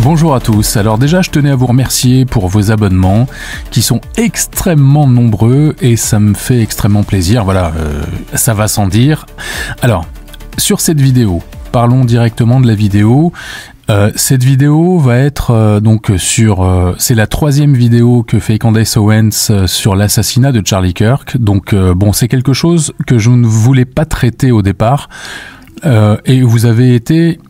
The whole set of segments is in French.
Bonjour à tous, alors déjà je tenais à vous remercier pour vos abonnements qui sont extrêmement nombreux et ça me fait extrêmement plaisir, voilà, ça va sans dire. Alors, sur cette vidéo, parlons directement de la vidéo. Cette vidéo va être c'est la troisième vidéo que fait Candace Owens sur l'assassinat de Charlie Kirk, donc c'est quelque chose que je ne voulais pas traiter au départ et vous avez été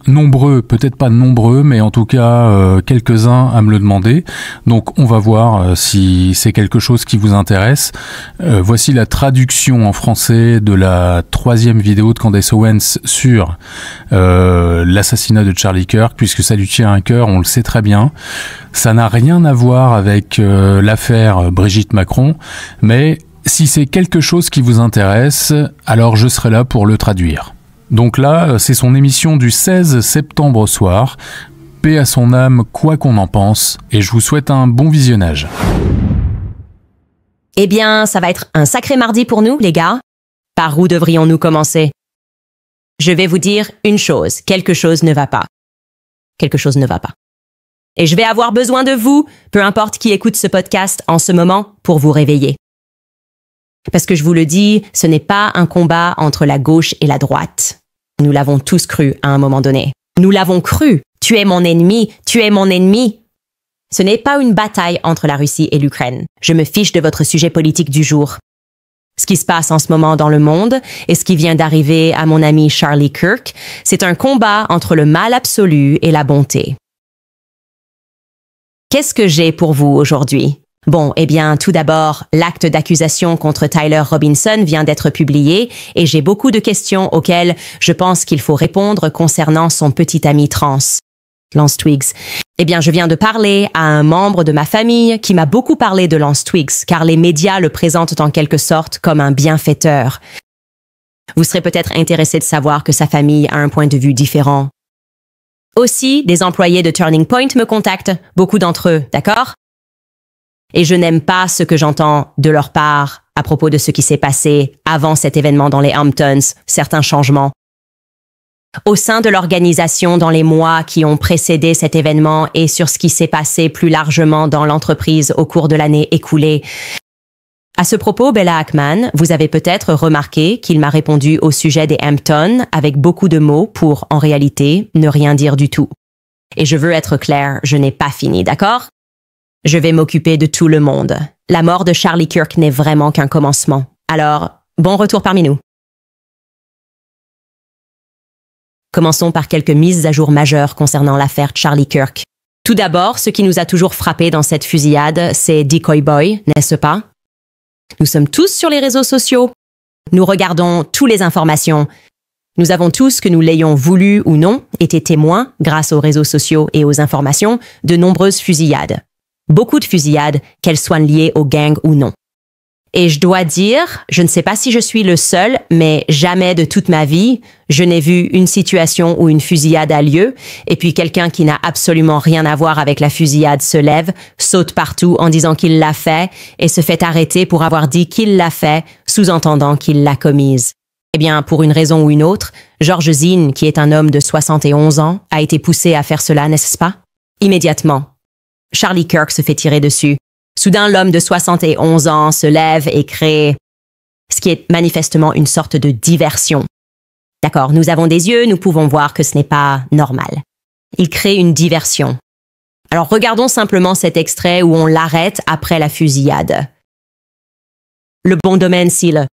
nombreux, peut-être pas nombreux, mais en tout cas quelques-uns à me le demander. Donc on va voir si c'est quelque chose qui vous intéresse. Voici la traduction en français de la troisième vidéo de Candace Owens sur l'assassinat de Charlie Kirk, puisque ça lui tient à cœur, on le sait très bien. Ça n'a rien à voir avec l'affaire Brigitte Macron, mais si c'est quelque chose qui vous intéresse, alors je serai là pour le traduire. Donc là, c'est son émission du 16 septembre au soir. Paix à son âme, quoi qu'on en pense, et je vous souhaite un bon visionnage. Eh bien, ça va être un sacré mardi pour nous, les gars. Par où devrions-nous commencer? Je vais vous dire une chose, quelque chose ne va pas. Quelque chose ne va pas. Et je vais avoir besoin de vous, peu importe qui écoute ce podcast en ce moment, pour vous réveiller. Parce que je vous le dis, ce n'est pas un combat entre la gauche et la droite. Nous l'avons tous cru à un moment donné. Nous l'avons cru. Tu es mon ennemi, tu es mon ennemi. Ce n'est pas une bataille entre la Russie et l'Ukraine. Je me fiche de votre sujet politique du jour. Ce qui se passe en ce moment dans le monde et ce qui vient d'arriver à mon ami Charlie Kirk, c'est un combat entre le mal absolu et la bonté. Qu'est-ce que j'ai pour vous aujourd'hui? Bon, eh bien, tout d'abord, l'acte d'accusation contre Tyler Robinson vient d'être publié et j'ai beaucoup de questions auxquelles je pense qu'il faut répondre concernant son petit ami trans, Lance Twiggs. Eh bien, je viens de parler à un membre de ma famille qui m'a beaucoup parlé de Lance Twiggs, car les médias le présentent en quelque sorte comme un bienfaiteur. Vous serez peut-être intéressé de savoir que sa famille a un point de vue différent. Aussi, des employés de Turning Point me contactent, beaucoup d'entre eux, d'accord? Et je n'aime pas ce que j'entends de leur part à propos de ce qui s'est passé avant cet événement dans les Hamptons, certains changements. Au sein de l'organisation dans les mois qui ont précédé cet événement et sur ce qui s'est passé plus largement dans l'entreprise au cours de l'année écoulée. À ce propos, Bella Ackman, vous avez peut-être remarqué qu'il m'a répondu au sujet des Hamptons avec beaucoup de mots pour, en réalité, ne rien dire du tout. Et je veux être clair, je n'ai pas fini, d'accord? Je vais m'occuper de tout le monde. La mort de Charlie Kirk n'est vraiment qu'un commencement. Alors, bon retour parmi nous. Commençons par quelques mises à jour majeures concernant l'affaire Charlie Kirk. Tout d'abord, ce qui nous a toujours frappé dans cette fusillade, c'est Decoy Boy, n'est-ce pas? Nous sommes tous sur les réseaux sociaux. Nous regardons toutes les informations. Nous avons tous, que nous l'ayons voulu ou non, été témoins, grâce aux réseaux sociaux et aux informations, de nombreuses fusillades. Beaucoup de fusillades, qu'elles soient liées aux gangs ou non. Et je dois dire, je ne sais pas si je suis le seul, mais jamais de toute ma vie, je n'ai vu une situation où une fusillade a lieu, et puis quelqu'un qui n'a absolument rien à voir avec la fusillade se lève, saute partout en disant qu'il l'a fait, et se fait arrêter pour avoir dit qu'il l'a fait, sous-entendant qu'il l'a commise. Eh bien, pour une raison ou une autre, George Zinn, qui est un homme de 71 ans, a été poussé à faire cela, n'est-ce pas? Immédiatement. Charlie Kirk se fait tirer dessus. Soudain, l'homme de 71 ans se lève et crée ce qui est manifestement une sorte de diversion. D'accord, nous avons des yeux, nous pouvons voir que ce n'est pas normal. Il crée une diversion. Alors regardons simplement cet extrait où on l'arrête après la fusillade. Le bon domaine, s'il...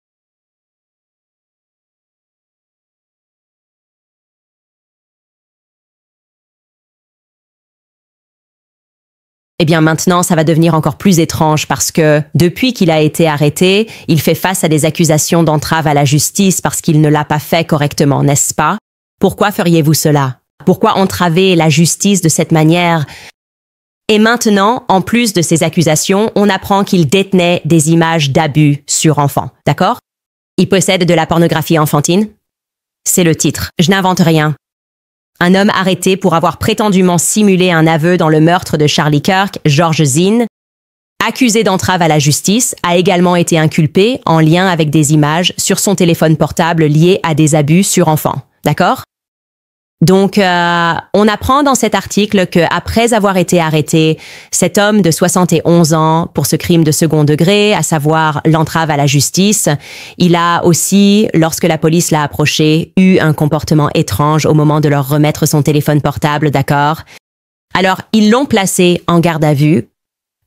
Eh bien maintenant, ça va devenir encore plus étrange parce que, depuis qu'il a été arrêté, il fait face à des accusations d'entrave à la justice parce qu'il ne l'a pas fait correctement, n'est-ce pas? Pourquoi feriez-vous cela? Pourquoi entraver la justice de cette manière? Et maintenant, en plus de ces accusations, on apprend qu'il détenait des images d'abus sur enfants, d'accord? Il possède de la pornographie enfantine? C'est le titre. Je n'invente rien. Un homme arrêté pour avoir prétendument simulé un aveu dans le meurtre de Charlie Kirk, George Zinn, accusé d'entrave à la justice, a également été inculpé en lien avec des images sur son téléphone portable liées à des abus sur enfants. D'accord? Donc, on apprend dans cet article qu'après avoir été arrêté, cet homme de 71 ans pour ce crime de second degré, à savoir l'entrave à la justice, il a aussi, lorsque la police l'a approché, eu un comportement étrange au moment de leur remettre son téléphone portable, d'accord? Alors, ils l'ont placé en garde à vue.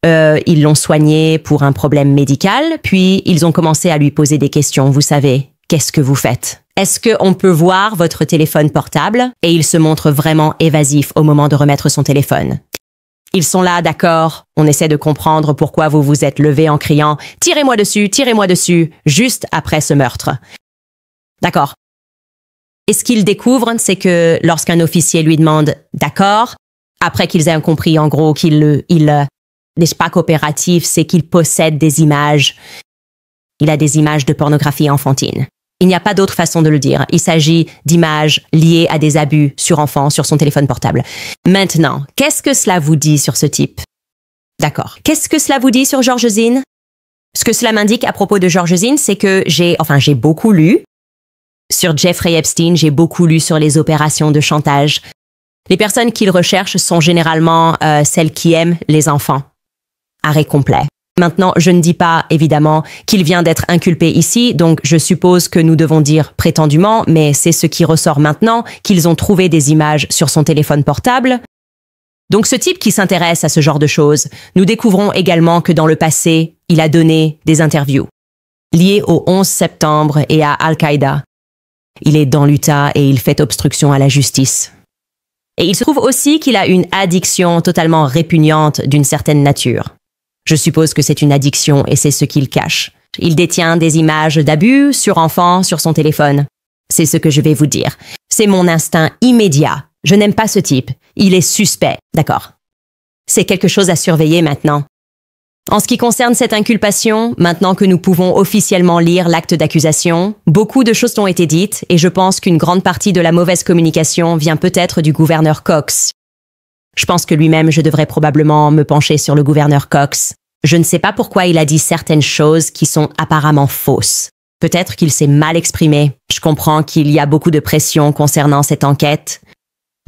Ils l'ont soigné pour un problème médical, puis ils ont commencé à lui poser des questions. Vous savez, qu'est-ce que vous faites? Est-ce qu'on peut voir votre téléphone portable? Et il se montre vraiment évasif au moment de remettre son téléphone. Ils sont là, d'accord, on essaie de comprendre pourquoi vous vous êtes levé en criant « Tirez-moi dessus », juste après ce meurtre. D'accord. Et ce qu'ils découvrent, c'est que lorsqu'un officier lui demande « D'accord », après qu'ils aient compris en gros qu'il n'est pas coopératif, c'est qu'il possède des images. Il a des images de pornographie enfantine. Il n'y a pas d'autre façon de le dire. Il s'agit d'images liées à des abus sur enfants, sur son téléphone portable. Maintenant, qu'est-ce que cela vous dit sur ce type? D'accord. Qu'est-ce que cela vous dit sur George Zinn? Ce que cela m'indique à propos de George Zinn, c'est que j'ai beaucoup lu sur Jeffrey Epstein, j'ai beaucoup lu sur les opérations de chantage. Les personnes qu'il recherche sont généralement celles qui aiment les enfants. Arrêt complet. Maintenant, je ne dis pas, évidemment, qu'il vient d'être inculpé ici, donc je suppose que nous devons dire prétendument, mais c'est ce qui ressort maintenant, qu'ils ont trouvé des images sur son téléphone portable. Donc ce type qui s'intéresse à ce genre de choses, nous découvrons également que dans le passé, il a donné des interviews liées au 11 septembre et à Al-Qaïda. Il est dans l'Utah et il fait obstruction à la justice. Et il se trouve aussi qu'il a une addiction totalement répugnante d'une certaine nature. Je suppose que c'est une addiction et c'est ce qu'il cache. Il détient des images d'abus sur enfants sur son téléphone. C'est ce que je vais vous dire. C'est mon instinct immédiat. Je n'aime pas ce type. Il est suspect. D'accord. C'est quelque chose à surveiller maintenant. En ce qui concerne cette inculpation, maintenant que nous pouvons officiellement lire l'acte d'accusation, beaucoup de choses ont été dites et je pense qu'une grande partie de la mauvaise communication vient peut-être du gouverneur Cox. Je pense que lui-même, je devrais probablement me pencher sur le gouverneur Cox. Je ne sais pas pourquoi il a dit certaines choses qui sont apparemment fausses. Peut-être qu'il s'est mal exprimé. Je comprends qu'il y a beaucoup de pression concernant cette enquête.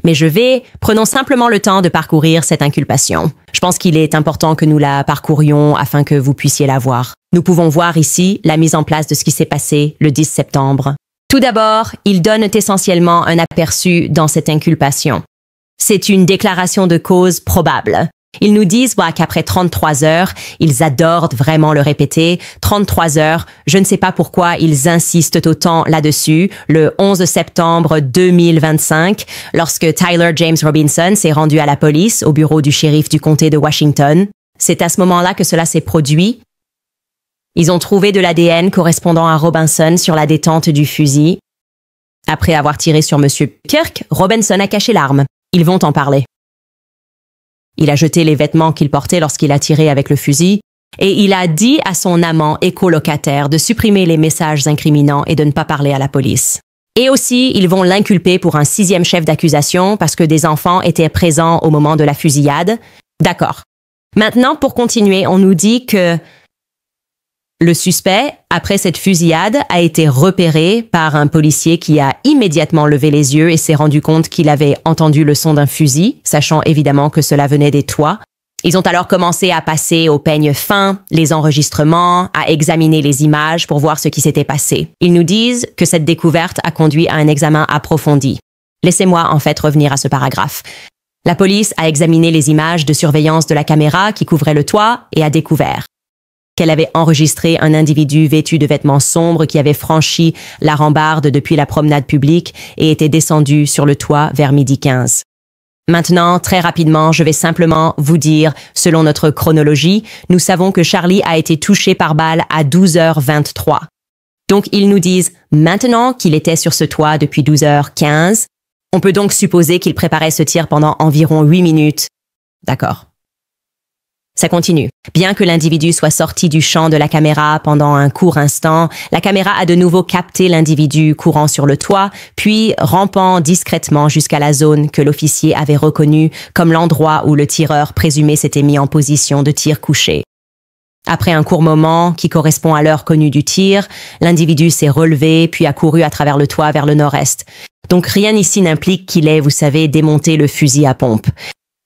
Mais prenons simplement le temps de parcourir cette inculpation. Je pense qu'il est important que nous la parcourions afin que vous puissiez la voir. Nous pouvons voir ici la mise en place de ce qui s'est passé le 10 septembre. Tout d'abord, ils donnent essentiellement un aperçu dans cette inculpation. C'est une déclaration de cause probable. Ils nous disent qu'après 33 heures, ils adorent vraiment le répéter, 33 heures, je ne sais pas pourquoi ils insistent autant là-dessus, le 11 septembre 2025, lorsque Tyler James Robinson s'est rendu à la police au bureau du shérif du comté de Washington. C'est à ce moment-là que cela s'est produit. Ils ont trouvé de l'ADN correspondant à Robinson sur la détente du fusil. Après avoir tiré sur M. Kirk, Robinson a caché l'arme. Ils vont en parler. Il a jeté les vêtements qu'il portait lorsqu'il a tiré avec le fusil et il a dit à son amant et colocataire de supprimer les messages incriminants et de ne pas parler à la police. Et aussi, ils vont l'inculper pour un 6e chef d'accusation parce que des enfants étaient présents au moment de la fusillade. D'accord. Maintenant, pour continuer, on nous dit que le suspect, après cette fusillade, a été repéré par un policier qui a immédiatement levé les yeux et s'est rendu compte qu'il avait entendu le son d'un fusil, sachant évidemment que cela venait des toits. Ils ont alors commencé à passer au peigne fin les enregistrements, à examiner les images pour voir ce qui s'était passé. Ils nous disent que cette découverte a conduit à un examen approfondi. Laissez-moi en fait revenir à ce paragraphe. La police a examiné les images de surveillance de la caméra qui couvrait le toit et a découvert qu'elle avait enregistré un individu vêtu de vêtements sombres qui avait franchi la rambarde depuis la promenade publique et était descendu sur le toit vers 12h15. Maintenant, très rapidement, je vais simplement vous dire, selon notre chronologie, nous savons que Charlie a été touché par balle à 12h23. Donc, ils nous disent maintenant qu'il était sur ce toit depuis 12h15. On peut donc supposer qu'il préparait ce tir pendant environ 8 minutes. D'accord. Ça continue. Bien que l'individu soit sorti du champ de la caméra pendant un court instant, la caméra a de nouveau capté l'individu courant sur le toit, puis rampant discrètement jusqu'à la zone que l'officier avait reconnue comme l'endroit où le tireur présumé s'était mis en position de tir couché. Après un court moment, qui correspond à l'heure connue du tir, l'individu s'est relevé puis a couru à travers le toit vers le nord-est. Donc rien ici n'implique qu'il ait, vous savez, démonté le fusil à pompe.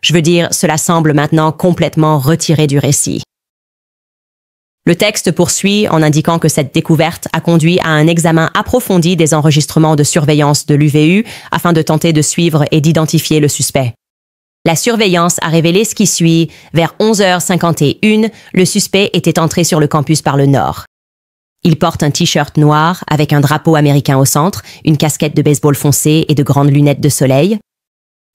Je veux dire, cela semble maintenant complètement retiré du récit. Le texte poursuit en indiquant que cette découverte a conduit à un examen approfondi des enregistrements de surveillance de l'UVU afin de tenter de suivre et d'identifier le suspect. La surveillance a révélé ce qui suit. Vers 11h51, le suspect était entré sur le campus par le nord. Il porte un t-shirt noir avec un drapeau américain au centre, une casquette de baseball foncé et de grandes lunettes de soleil.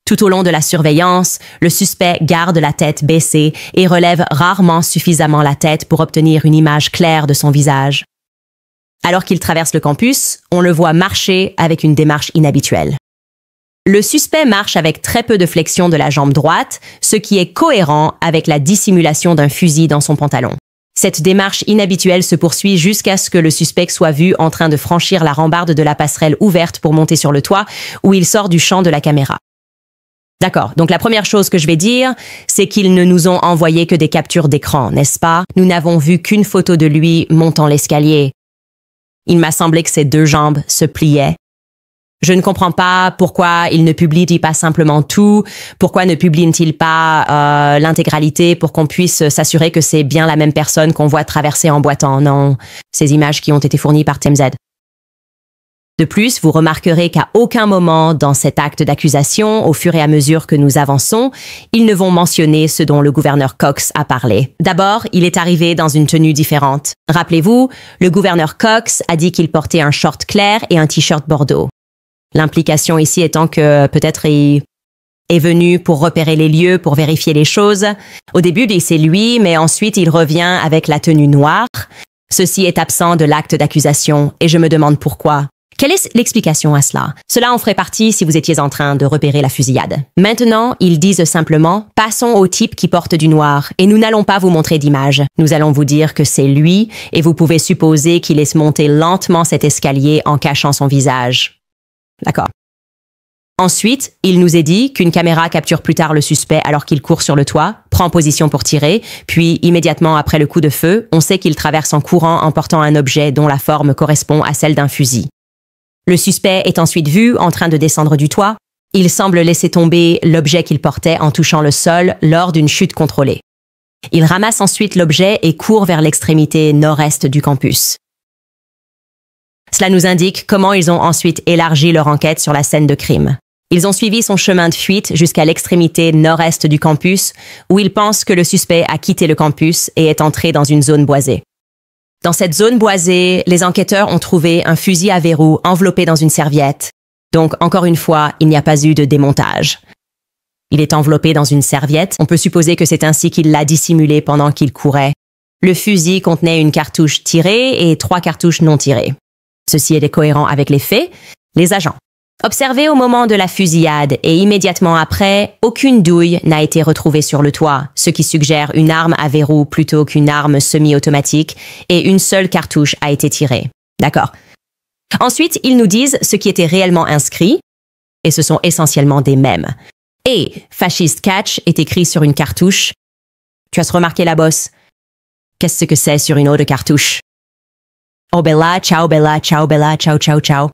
Tout au long de la surveillance, le suspect garde la tête baissée et relève rarement suffisamment la tête pour obtenir une image claire de son visage. Alors qu'il traverse le campus, on le voit marcher avec une démarche inhabituelle. Le suspect marche avec très peu de flexion de la jambe droite, ce qui est cohérent avec la dissimulation d'un fusil dans son pantalon. Cette démarche inhabituelle se poursuit jusqu'à ce que le suspect soit vu en train de franchir la rambarde de la passerelle ouverte pour monter sur le toit, où il sort du champ de la caméra. D'accord, donc la première chose que je vais dire, c'est qu'ils ne nous ont envoyé que des captures d'écran, n'est-ce pas? Nous n'avons vu qu'une photo de lui montant l'escalier. Il m'a semblé que ses deux jambes se pliaient. Je ne comprends pas pourquoi il ne publie pas simplement tout, pourquoi ne publie-t-il pas l'intégralité pour qu'on puisse s'assurer que c'est bien la même personne qu'on voit traverser en boitant. Non, ces images qui ont été fournies par TMZ. De plus, vous remarquerez qu'à aucun moment dans cet acte d'accusation, au fur et à mesure que nous avançons, ils ne vont mentionner ce dont le gouverneur Cox a parlé. D'abord, il est arrivé dans une tenue différente. Rappelez-vous, le gouverneur Cox a dit qu'il portait un short clair et un t-shirt bordeaux. L'implication ici étant que peut-être il est venu pour repérer les lieux, pour vérifier les choses. Au début, c'est lui, mais ensuite il revient avec la tenue noire. Ceci est absent de l'acte d'accusation et je me demande pourquoi. Quelle est l'explication à cela? Cela en ferait partie si vous étiez en train de repérer la fusillade. Maintenant, ils disent simplement « Passons au type qui porte du noir et nous n'allons pas vous montrer d'image. Nous allons vous dire que c'est lui et vous pouvez supposer qu'il laisse monter lentement cet escalier en cachant son visage. » D'accord. Ensuite, il nous est dit qu'une caméra capture plus tard le suspect alors qu'il court sur le toit, prend position pour tirer, puis immédiatement après le coup de feu, on sait qu'il traverse en courant en portant un objet dont la forme correspond à celle d'un fusil. Le suspect est ensuite vu en train de descendre du toit. Il semble laisser tomber l'objet qu'il portait en touchant le sol lors d'une chute contrôlée. Il ramasse ensuite l'objet et court vers l'extrémité nord-est du campus. Cela nous indique comment ils ont ensuite élargi leur enquête sur la scène de crime. Ils ont suivi son chemin de fuite jusqu'à l'extrémité nord-est du campus, où ils pensent que le suspect a quitté le campus et est entré dans une zone boisée. Dans cette zone boisée, les enquêteurs ont trouvé un fusil à verrou enveloppé dans une serviette. Donc, encore une fois, il n'y a pas eu de démontage. Il est enveloppé dans une serviette. On peut supposer que c'est ainsi qu'il l'a dissimulé pendant qu'il courait. Le fusil contenait une cartouche tirée et 3 cartouches non tirées. Ceci était cohérent avec les faits. Les agents. Observé au moment de la fusillade et immédiatement après, aucune douille n'a été retrouvée sur le toit, ce qui suggère une arme à verrou plutôt qu'une arme semi-automatique, et une seule cartouche a été tirée. D'accord. Ensuite, ils nous disent ce qui était réellement inscrit, et ce sont essentiellement des mèmes. Et Fascist Catch est écrit sur une cartouche. Tu as remarqué la bosse? Qu'est-ce que c'est sur une autre cartouche? Oh Bella, ciao Bella, ciao Bella, ciao ciao ciao.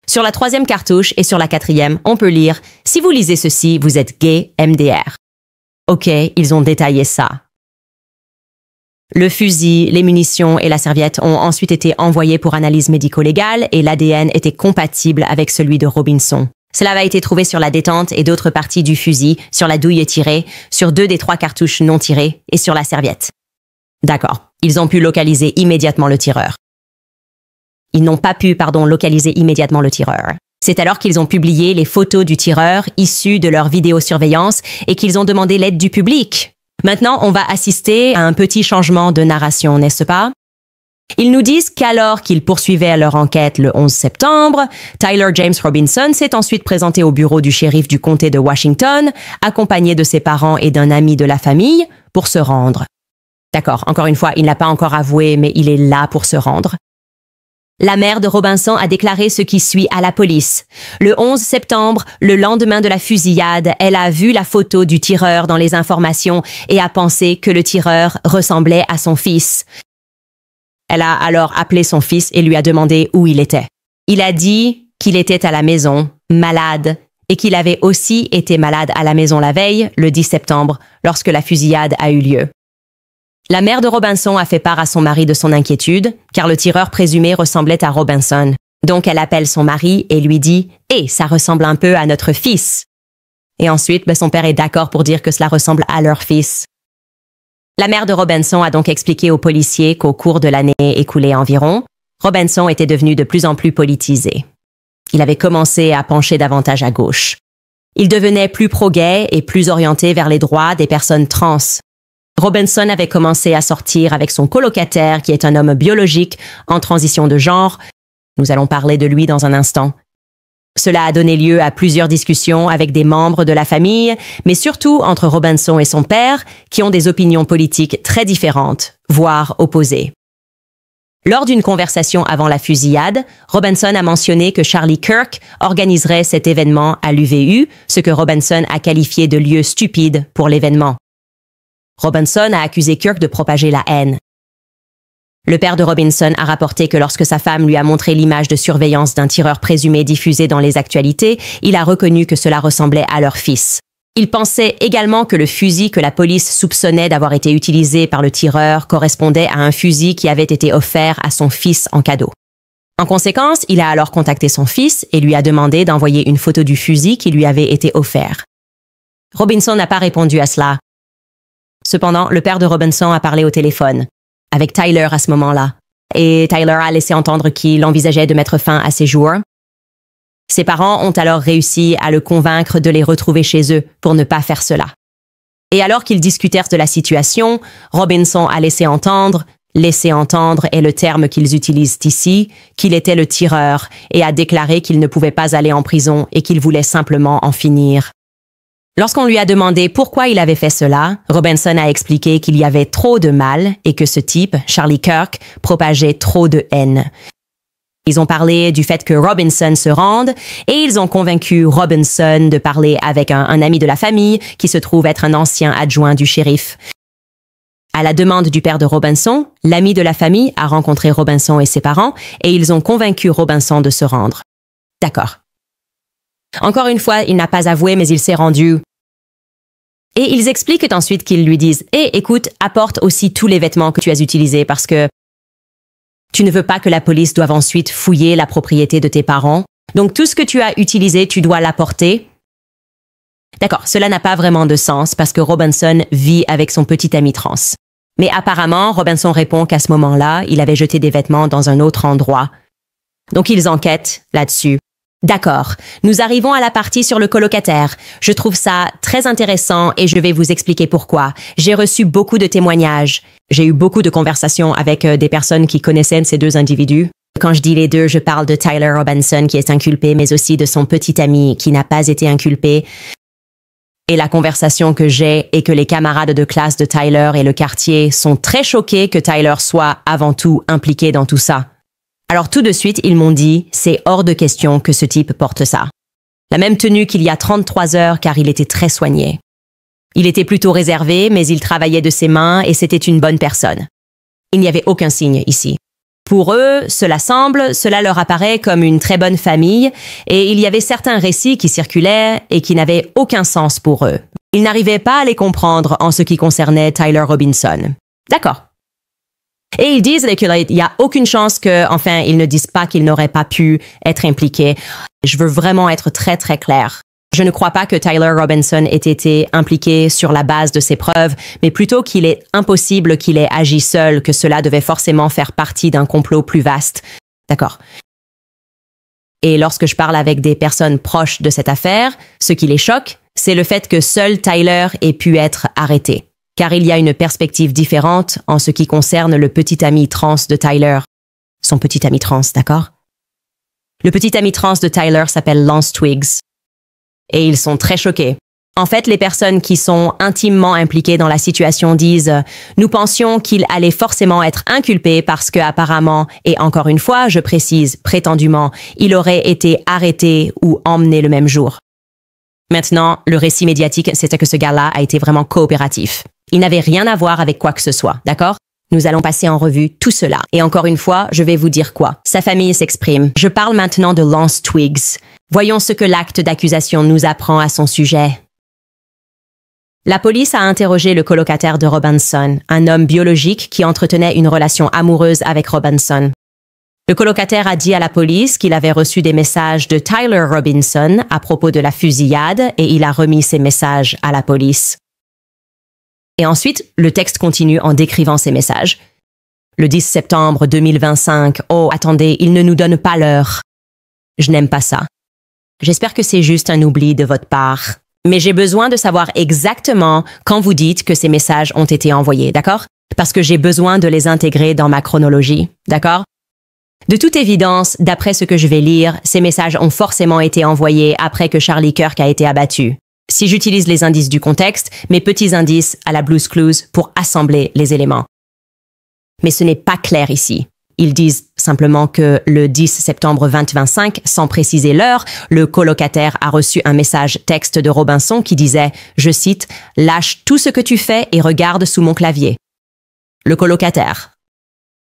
Sur la 3e cartouche et sur la 4e, on peut lire « Si vous lisez ceci, vous êtes gay, MDR ». Ok, ils ont détaillé ça. Le fusil, les munitions et la serviette ont ensuite été envoyés pour analyse médico-légale et l'ADN était compatible avec celui de Robinson. Cela a été trouvé sur la détente et d'autres parties du fusil, sur la douille tirée, sur 2 des 3 cartouches non tirées et sur la serviette. D'accord, ils ont pu localiser immédiatement le tireur. Ils n'ont pas pu, localiser immédiatement le tireur. C'est alors qu'ils ont publié les photos du tireur issues de leur vidéosurveillance et qu'ils ont demandé l'aide du public. Maintenant, on va assister à un petit changement de narration, n'est-ce pas? Ils nous disent qu'alors qu'ils poursuivaient leur enquête le 11 septembre, Tyler James Robinson s'est ensuite présenté au bureau du shérif du comté de Washington, accompagné de ses parents et d'un ami de la famille, pour se rendre. D'accord, encore une fois, il n'a pas encore avoué, mais il est là pour se rendre. La mère de Robinson a déclaré ce qui suit à la police. Le 11 septembre, le lendemain de la fusillade, elle a vu la photo du tireur dans les informations et a pensé que le tireur ressemblait à son fils. Elle a alors appelé son fils et lui a demandé où il était. Il a dit qu'il était à la maison, malade, et qu'il avait aussi été malade à la maison la veille, le 10 septembre, lorsque la fusillade a eu lieu. La mère de Robinson a fait part à son mari de son inquiétude, car le tireur présumé ressemblait à Robinson. Donc elle appelle son mari et lui dit « Eh, ça ressemble un peu à notre fils !» Et ensuite, son père est d'accord pour dire que cela ressemble à leur fils. La mère de Robinson a donc expliqué aux policiers qu'au cours de l'année écoulée environ, Robinson était devenu de plus en plus politisé. Il avait commencé à pencher davantage à gauche. Il devenait plus pro-gay et plus orienté vers les droits des personnes trans. Robinson avait commencé à sortir avec son colocataire, qui est un homme biologique en transition de genre. Nous allons parler de lui dans un instant. Cela a donné lieu à plusieurs discussions avec des membres de la famille, mais surtout entre Robinson et son père, qui ont des opinions politiques très différentes, voire opposées. Lors d'une conversation avant la fusillade, Robinson a mentionné que Charlie Kirk organiserait cet événement à l'UVU, ce que Robinson a qualifié de lieu stupide pour l'événement. Robinson a accusé Kirk de propager la haine. Le père de Robinson a rapporté que lorsque sa femme lui a montré l'image de surveillance d'un tireur présumé diffusée dans les actualités, il a reconnu que cela ressemblait à leur fils. Il pensait également que le fusil que la police soupçonnait d'avoir été utilisé par le tireur correspondait à un fusil qui avait été offert à son fils en cadeau. En conséquence, il a alors contacté son fils et lui a demandé d'envoyer une photo du fusil qui lui avait été offert. Robinson n'a pas répondu à cela. Cependant, le père de Robinson a parlé au téléphone avec Tyler à ce moment-là, et Tyler a laissé entendre qu'il envisageait de mettre fin à ses jours. Ses parents ont alors réussi à le convaincre de les retrouver chez eux pour ne pas faire cela. Et alors qu'ils discutèrent de la situation, Robinson a laissé entendre est le terme qu'ils utilisent ici, qu'il était le tireur et a déclaré qu'il ne pouvait pas aller en prison et qu'il voulait simplement en finir. Lorsqu'on lui a demandé pourquoi il avait fait cela, Robinson a expliqué qu'il y avait trop de mal et que ce type, Charlie Kirk, propageait trop de haine. Ils ont parlé du fait que Robinson se rende et ils ont convaincu Robinson de parler avec un ami de la famille qui se trouve être un ancien adjoint du shérif. À la demande du père de Robinson, l'ami de la famille a rencontré Robinson et ses parents et ils ont convaincu Robinson de se rendre. D'accord. Encore une fois, il n'a pas avoué, mais il s'est rendu. Et ils expliquent ensuite qu'ils lui disent « Eh, écoute, apporte aussi tous les vêtements que tu as utilisés parce que tu ne veux pas que la police doive ensuite fouiller la propriété de tes parents. Donc tout ce que tu as utilisé, tu dois l'apporter. » D'accord, cela n'a pas vraiment de sens parce que Robinson vit avec son petit ami trans. Mais apparemment, Robinson répond qu'à ce moment-là, il avait jeté des vêtements dans un autre endroit. Donc ils enquêtent là-dessus. D'accord, nous arrivons à la partie sur le colocataire. Je trouve ça très intéressant et je vais vous expliquer pourquoi. J'ai reçu beaucoup de témoignages. J'ai eu beaucoup de conversations avec des personnes qui connaissaient ces deux individus. Quand je dis les deux, je parle de Tyler Robinson qui est inculpé, mais aussi de son petit ami qui n'a pas été inculpé. Et la conversation que j'ai est que les camarades de classe de Tyler et le quartier sont très choqués que Tyler soit avant tout impliqué dans tout ça. Alors tout de suite, ils m'ont dit, c'est hors de question que ce type porte ça. La même tenue qu'il y a 33 heures car il était très soigné. Il était plutôt réservé, mais il travaillait de ses mains et c'était une bonne personne. Il n'y avait aucun signe ici. Pour eux, cela leur apparaît comme une très bonne famille et il y avait certains récits qui circulaient et qui n'avaient aucun sens pour eux. Ils n'arrivaient pas à les comprendre en ce qui concernait Tyler Robinson. D'accord. Et ils disent qu'il n'y a aucune chance ils ne disent pas qu'il n'aurait pas pu être impliqué. Je veux vraiment être très très clair. Je ne crois pas que Tyler Robinson ait été impliqué sur la base de ses preuves, mais plutôt qu'il est impossible qu'il ait agi seul, que cela devait forcément faire partie d'un complot plus vaste. D'accord. Et lorsque je parle avec des personnes proches de cette affaire, ce qui les choque, c'est le fait que seul Tyler ait pu être arrêté. Car il y a une perspective différente en ce qui concerne le petit ami trans de Tyler. Son petit ami trans, d'accord? Le petit ami trans de Tyler s'appelle Lance Twiggs. Et ils sont très choqués. En fait, les personnes qui sont intimement impliquées dans la situation disent « Nous pensions qu'il allait forcément être inculpé parce que apparemment, et encore une fois, je précise, prétendument, il aurait été arrêté ou emmené le même jour. » Maintenant, le récit médiatique, c'était que ce gars-là a été vraiment coopératif. Il n'avait rien à voir avec quoi que ce soit, d'accord? Nous allons passer en revue tout cela. Et encore une fois, je vais vous dire quoi. Sa famille s'exprime. Je parle maintenant de Lance Twiggs. Voyons ce que l'acte d'accusation nous apprend à son sujet. La police a interrogé le colocataire de Robinson, un homme biologique qui entretenait une relation amoureuse avec Robinson. Le colocataire a dit à la police qu'il avait reçu des messages de Tyler Robinson à propos de la fusillade et il a remis ces messages à la police. Et ensuite, le texte continue en décrivant ces messages. Le 10 septembre 2025, oh, attendez, il ne nous donne pas l'heure. Je n'aime pas ça. J'espère que c'est juste un oubli de votre part. Mais j'ai besoin de savoir exactement quand vous dites que ces messages ont été envoyés, d'accord? Parce que j'ai besoin de les intégrer dans ma chronologie, d'accord? De toute évidence, d'après ce que je vais lire, ces messages ont forcément été envoyés après que Charlie Kirk a été abattu. Si j'utilise les indices du contexte, mes petits indices à la Blue's Clues pour assembler les éléments. Mais ce n'est pas clair ici. Ils disent simplement que le 10 septembre 2025, sans préciser l'heure, le colocataire a reçu un message texte de Robinson qui disait, je cite, « Lâche tout ce que tu fais et regarde sous mon clavier. » Le colocataire.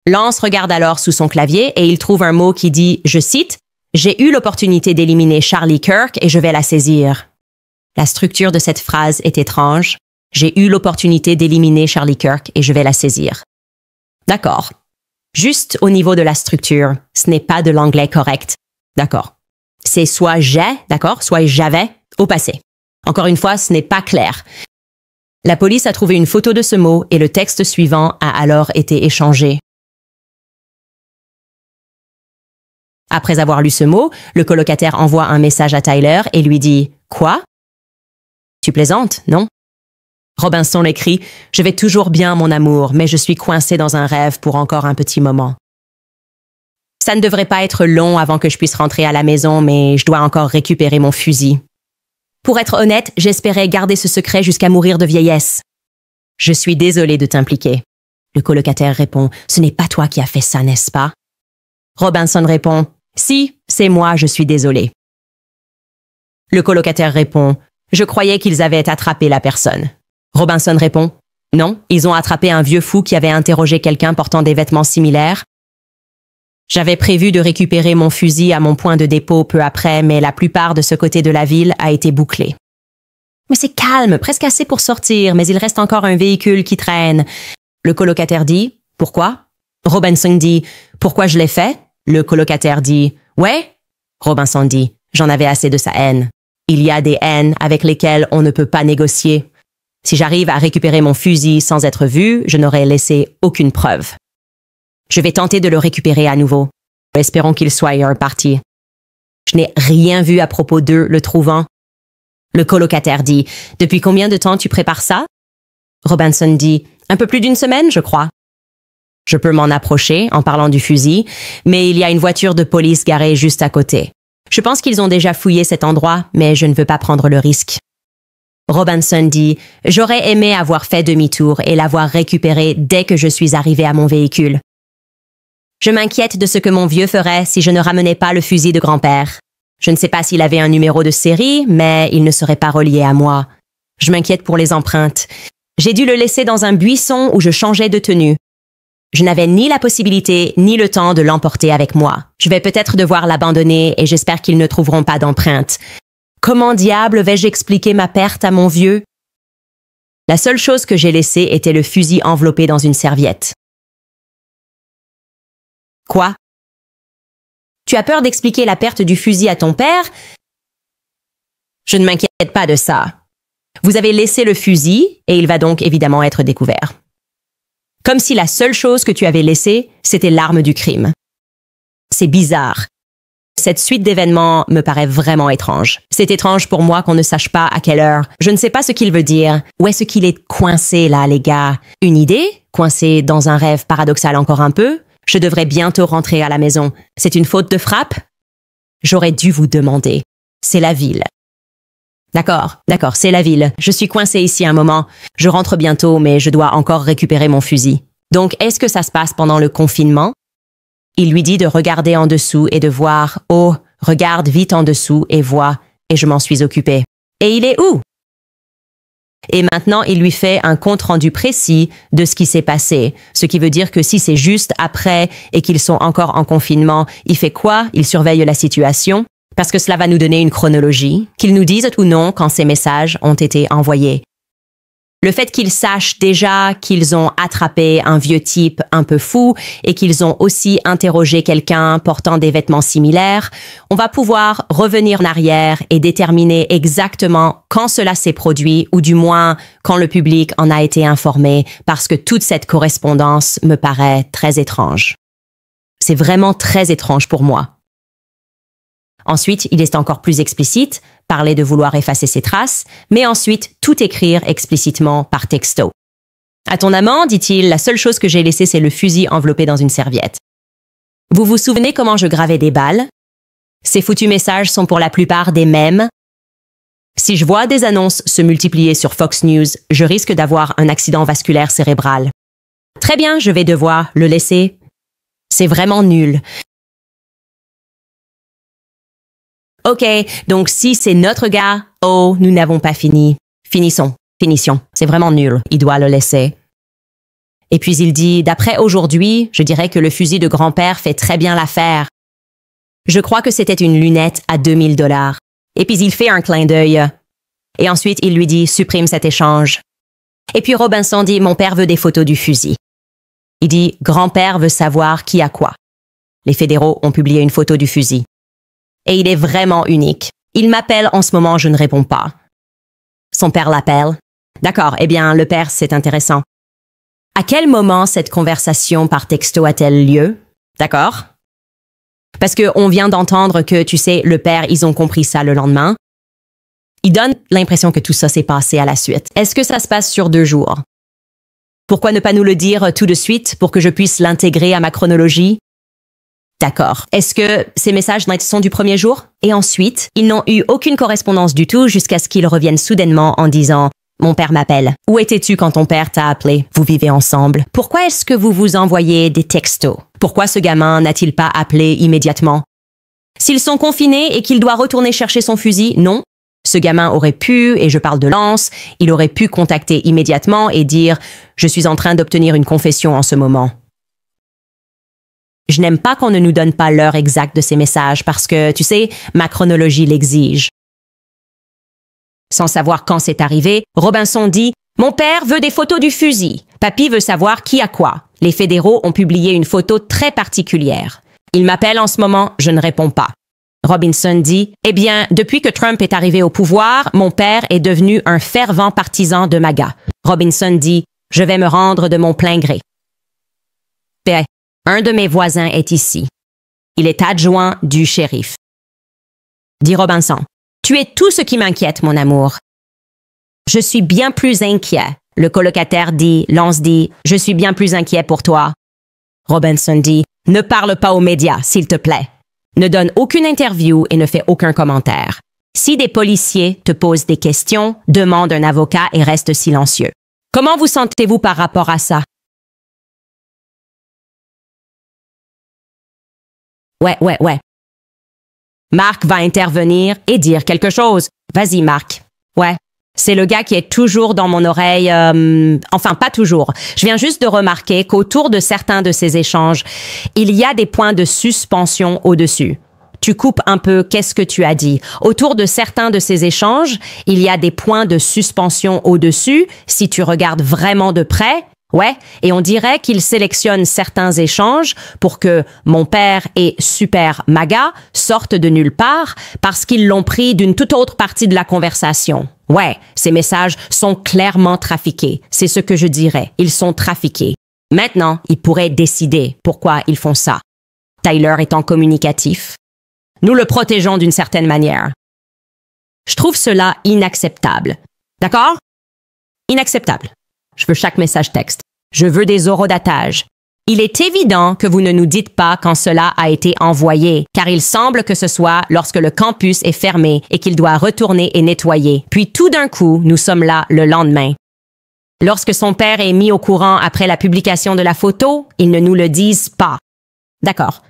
Lance regarde alors sous son clavier et il trouve un mot qui dit, je cite, « J'ai eu l'opportunité d'éliminer Charlie Kirk et je vais la saisir. » La structure de cette phrase est étrange. J'ai eu l'opportunité d'éliminer Charlie Kirk et je vais la saisir. D'accord. Juste au niveau de la structure, ce n'est pas de l'anglais correct. D'accord. C'est soit j'ai, d'accord, soit j'avais au passé. Encore une fois, ce n'est pas clair. La police a trouvé une photo de ce mot et le texte suivant a alors été échangé. Après avoir lu ce mot, le colocataire envoie un message à Tyler et lui dit « Quoi? Tu plaisantes, non? » Robinson écrit « Je vais toujours bien, mon amour, mais je suis coincé dans un rêve pour encore un petit moment. » Ça ne devrait pas être long avant que je puisse rentrer à la maison, mais je dois encore récupérer mon fusil. Pour être honnête, j'espérais garder ce secret jusqu'à mourir de vieillesse. Je suis désolé de t'impliquer. Le colocataire répond « Ce n'est pas toi qui as fait ça, n'est-ce pas? » Robinson répond « Si, c'est moi, je suis désolé. » Le colocataire répond « Je croyais qu'ils avaient attrapé la personne. » Robinson répond « Non, ils ont attrapé un vieux fou qui avait interrogé quelqu'un portant des vêtements similaires. J'avais prévu de récupérer mon fusil à mon point de dépôt peu après, mais la plupart de ce côté de la ville a été bouclé. Mais c'est calme, presque assez pour sortir, mais il reste encore un véhicule qui traîne. » Le colocataire dit « Pourquoi? » Robinson dit « Pourquoi je l'ai fait? » Le colocataire dit « Ouais? » Robinson dit « J'en avais assez de sa haine. Il y a des haines avec lesquelles on ne peut pas négocier. Si j'arrive à récupérer mon fusil sans être vu, je n'aurai laissé aucune preuve. Je vais tenter de le récupérer à nouveau. Espérons qu'il soit reparti. Je n'ai rien vu à propos d'eux le trouvant. » Le colocataire dit « Depuis combien de temps tu prépares ça? » Robinson dit « Un peu plus d'une semaine, je crois. » Je peux m'en approcher en parlant du fusil, mais il y a une voiture de police garée juste à côté. Je pense qu'ils ont déjà fouillé cet endroit, mais je ne veux pas prendre le risque. Robinson dit « J'aurais aimé avoir fait demi-tour et l'avoir récupéré dès que je suis arrivé à mon véhicule. Je m'inquiète de ce que mon vieux ferait si je ne ramenais pas le fusil de grand-père. Je ne sais pas s'il avait un numéro de série, mais il ne serait pas relié à moi. Je m'inquiète pour les empreintes. J'ai dû le laisser dans un buisson où je changeais de tenue. Je n'avais ni la possibilité ni le temps de l'emporter avec moi. Je vais peut-être devoir l'abandonner et j'espère qu'ils ne trouveront pas d'empreintes. Comment diable vais-je expliquer ma perte à mon vieux? La seule chose que j'ai laissée était le fusil enveloppé dans une serviette. Quoi? Tu as peur d'expliquer la perte du fusil à ton père? Je ne m'inquiète pas de ça. Vous avez laissé le fusil et il va donc évidemment être découvert. Comme si la seule chose que tu avais laissée, c'était l'arme du crime. C'est bizarre. Cette suite d'événements me paraît vraiment étrange. C'est étrange pour moi qu'on ne sache pas à quelle heure. Je ne sais pas ce qu'il veut dire. Où est-ce qu'il est coincé là, les gars? Une idée? Coincé dans un rêve paradoxal encore un peu? Je devrais bientôt rentrer à la maison. C'est une faute de frappe? J'aurais dû vous demander. C'est la ville. D'accord, c'est la ville. Je suis coincé ici un moment. Je rentre bientôt, mais je dois encore récupérer mon fusil. Donc, est-ce que ça se passe pendant le confinement? Il lui dit de regarder en dessous et de voir. Oh, regarde vite en dessous et vois. Et je m'en suis occupé. Et il est où? Et maintenant, il lui fait un compte-rendu précis de ce qui s'est passé. Ce qui veut dire que si c'est juste après et qu'ils sont encore en confinement, il fait quoi? Il surveille la situation. Parce que cela va nous donner une chronologie, qu'ils nous disent ou non quand ces messages ont été envoyés. Le fait qu'ils sachent déjà qu'ils ont attrapé un vieux type un peu fou et qu'ils ont aussi interrogé quelqu'un portant des vêtements similaires, on va pouvoir revenir en arrière et déterminer exactement quand cela s'est produit ou du moins quand le public en a été informé parce que toute cette correspondance me paraît très étrange. C'est vraiment très étrange pour moi. Ensuite, il est encore plus explicite, parler de vouloir effacer ses traces, mais ensuite tout écrire explicitement par texto. À ton amant, dit-il, la seule chose que j'ai laissée, c'est le fusil enveloppé dans une serviette. Vous vous souvenez comment je gravais des balles? Ces foutus messages sont pour la plupart des mèmes. Si je vois des annonces se multiplier sur Fox News, je risque d'avoir un accident vasculaire cérébral. Très bien, je vais devoir le laisser. C'est vraiment nul. OK, donc si c'est notre gars, oh, nous n'avons pas fini. Finissions. C'est vraiment nul. Il doit le laisser. Et puis il dit, d'après aujourd'hui, je dirais que le fusil de grand-père fait très bien l'affaire. Je crois que c'était une lunette à $2000. Et puis il fait un clin d'œil. Et ensuite il lui dit, supprime cet échange. Et puis Robinson dit, mon père veut des photos du fusil. Il dit, grand-père veut savoir qui a quoi. Les fédéraux ont publié une photo du fusil. Et il est vraiment unique. Il m'appelle en ce moment, je ne réponds pas. Son père l'appelle. D'accord, eh bien, le père, c'est intéressant. À quel moment cette conversation par texto a-t-elle lieu? D'accord? Parce qu'on vient d'entendre que, tu sais, le père, ils ont compris ça le lendemain. Il donne l'impression que tout ça s'est passé à la suite. Est-ce que ça se passe sur 2 jours? Pourquoi ne pas nous le dire tout de suite pour que je puisse l'intégrer à ma chronologie? D'accord. Est-ce que ces messages sont du premier jour? Et ensuite, ils n'ont eu aucune correspondance du tout jusqu'à ce qu'ils reviennent soudainement en disant « Mon père m'appelle. Où étais-tu quand ton père t'a appelé? Vous vivez ensemble. Pourquoi est-ce que vous vous envoyez des textos? Pourquoi ce gamin n'a-t-il pas appelé immédiatement? S'ils sont confinés et qu'il doit retourner chercher son fusil, non. Ce gamin aurait pu, et je parle de Lance, il aurait pu contacter immédiatement et dire « Je suis en train d'obtenir une confession en ce moment. » Je n'aime pas qu'on ne nous donne pas l'heure exacte de ces messages parce que, tu sais, ma chronologie l'exige. Sans savoir quand c'est arrivé, Robinson dit « Mon père veut des photos du fusil. Papy veut savoir qui a quoi. Les fédéraux ont publié une photo très particulière. Il m'appelle en ce moment, je ne réponds pas. » Robinson dit « Eh bien, depuis que Trump est arrivé au pouvoir, mon père est devenu un fervent partisan de MAGA. » Robinson dit « Je vais me rendre de mon plein gré. » Un de mes voisins est ici. Il est adjoint du shérif. Dit Robinson. Tu es tout ce qui m'inquiète, mon amour. Je suis bien plus inquiet. Le colocataire dit, Lance dit, je suis bien plus inquiet pour toi. Robinson dit, ne parle pas aux médias, s'il te plaît. Ne donne aucune interview et ne fais aucun commentaire. Si des policiers te posent des questions, demande un avocat et reste silencieux. Comment vous sentez-vous par rapport à ça? Ouais. Marc va intervenir et dire quelque chose. Vas-y, Marc. Ouais. C'est le gars qui est toujours dans mon oreille. Enfin, pas toujours. Je viens juste de remarquer qu'autour de certains de ces échanges, il y a des points de suspension au-dessus. Tu coupes un peu qu'est-ce que tu as dit. Autour de certains de ces échanges, il y a des points de suspension au-dessus. Si tu regardes vraiment de près, ouais, et on dirait qu'il sélectionne certains échanges pour que mon père et Super MAGA sortent de nulle part parce qu'ils l'ont pris d'une toute autre partie de la conversation. Ouais, ces messages sont clairement trafiqués. C'est ce que je dirais. Ils sont trafiqués. Maintenant, ils pourraient décider pourquoi ils font ça. Tyler étant communicatif. Nous le protégeons d'une certaine manière. Je trouve cela inacceptable. D'accord? Inacceptable. Je veux chaque message texte. Je veux des horodatages. Il est évident que vous ne nous dites pas quand cela a été envoyé, car il semble que ce soit lorsque le campus est fermé et qu'il doit retourner et nettoyer. Puis tout d'un coup, nous sommes là le lendemain. Lorsque son père est mis au courant après la publication de la photo, ils ne nous le disent pas. D'accord.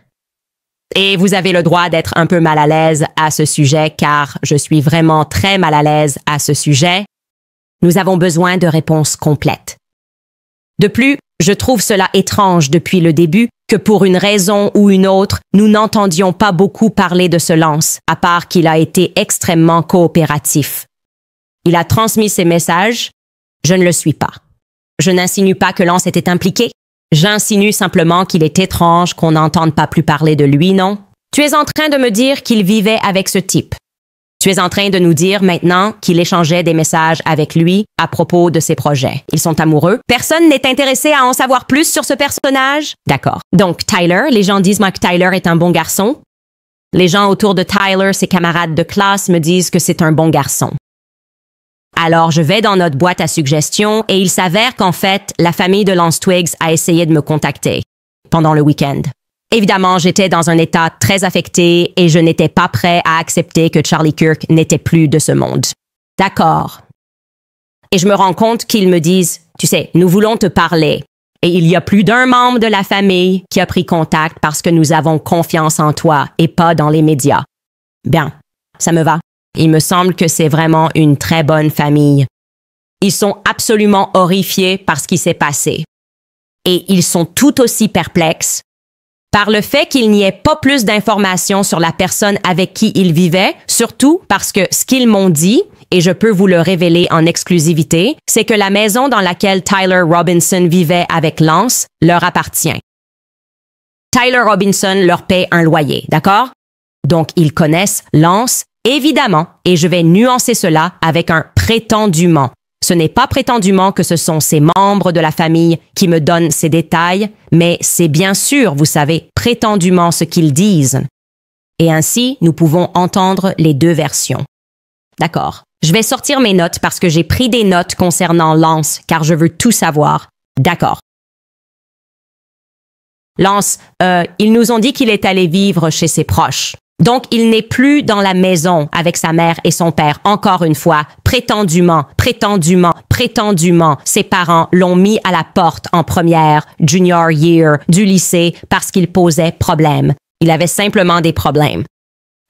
Et vous avez le droit d'être un peu mal à l'aise à ce sujet, car je suis vraiment très mal à l'aise à ce sujet. Nous avons besoin de réponses complètes. De plus, je trouve cela étrange depuis le début que pour une raison ou une autre, nous n'entendions pas beaucoup parler de ce Lance, à part qu'il a été extrêmement coopératif. Il a transmis ses messages. Je ne le suis pas. Je n'insinue pas que Lance était impliqué. J'insinue simplement qu'il est étrange qu'on n'entende pas plus parler de lui, non? Tu es en train de me dire qu'il vivait avec ce type. Tu es en train de nous dire maintenant qu'il échangeait des messages avec lui à propos de ses projets. Ils sont amoureux. Personne n'est intéressé à en savoir plus sur ce personnage? D'accord. Donc, Tyler, les gens disent moi que Tyler est un bon garçon. Les gens autour de Tyler, ses camarades de classe, me disent que c'est un bon garçon. Alors, je vais dans notre boîte à suggestions et il s'avère qu'en fait, la famille de Lance Twiggs a essayé de me contacter pendant le week-end. Évidemment, j'étais dans un état très affecté et je n'étais pas prêt à accepter que Charlie Kirk n'était plus de ce monde. D'accord. Et je me rends compte qu'ils me disent, tu sais, nous voulons te parler. Et il y a plus d'un membre de la famille qui a pris contact parce que nous avons confiance en toi et pas dans les médias. Bien, ça me va. Il me semble que c'est vraiment une très bonne famille. Ils sont absolument horrifiés par ce qui s'est passé. Et ils sont tout aussi perplexes par le fait qu'il n'y ait pas plus d'informations sur la personne avec qui ils vivaient, surtout parce que ce qu'ils m'ont dit, et je peux vous le révéler en exclusivité, c'est que la maison dans laquelle Tyler Robinson vivait avec Lance leur appartient. Tyler Robinson leur paie un loyer, d'accord? Donc, ils connaissent Lance, évidemment, et je vais nuancer cela avec un prétendument. Ce n'est pas prétendument que ce sont ces membres de la famille qui me donnent ces détails, mais c'est bien sûr, vous savez, prétendument ce qu'ils disent. Et ainsi, nous pouvons entendre les deux versions. D'accord. Je vais sortir mes notes parce que j'ai pris des notes concernant Lance, car je veux tout savoir. D'accord. Lance, ils nous ont dit qu'il est allé vivre chez ses proches. Donc, il n'est plus dans la maison avec sa mère et son père. Encore une fois, prétendument, ses parents l'ont mis à la porte en première, junior year, du lycée parce qu'il posait problème. Il avait simplement des problèmes.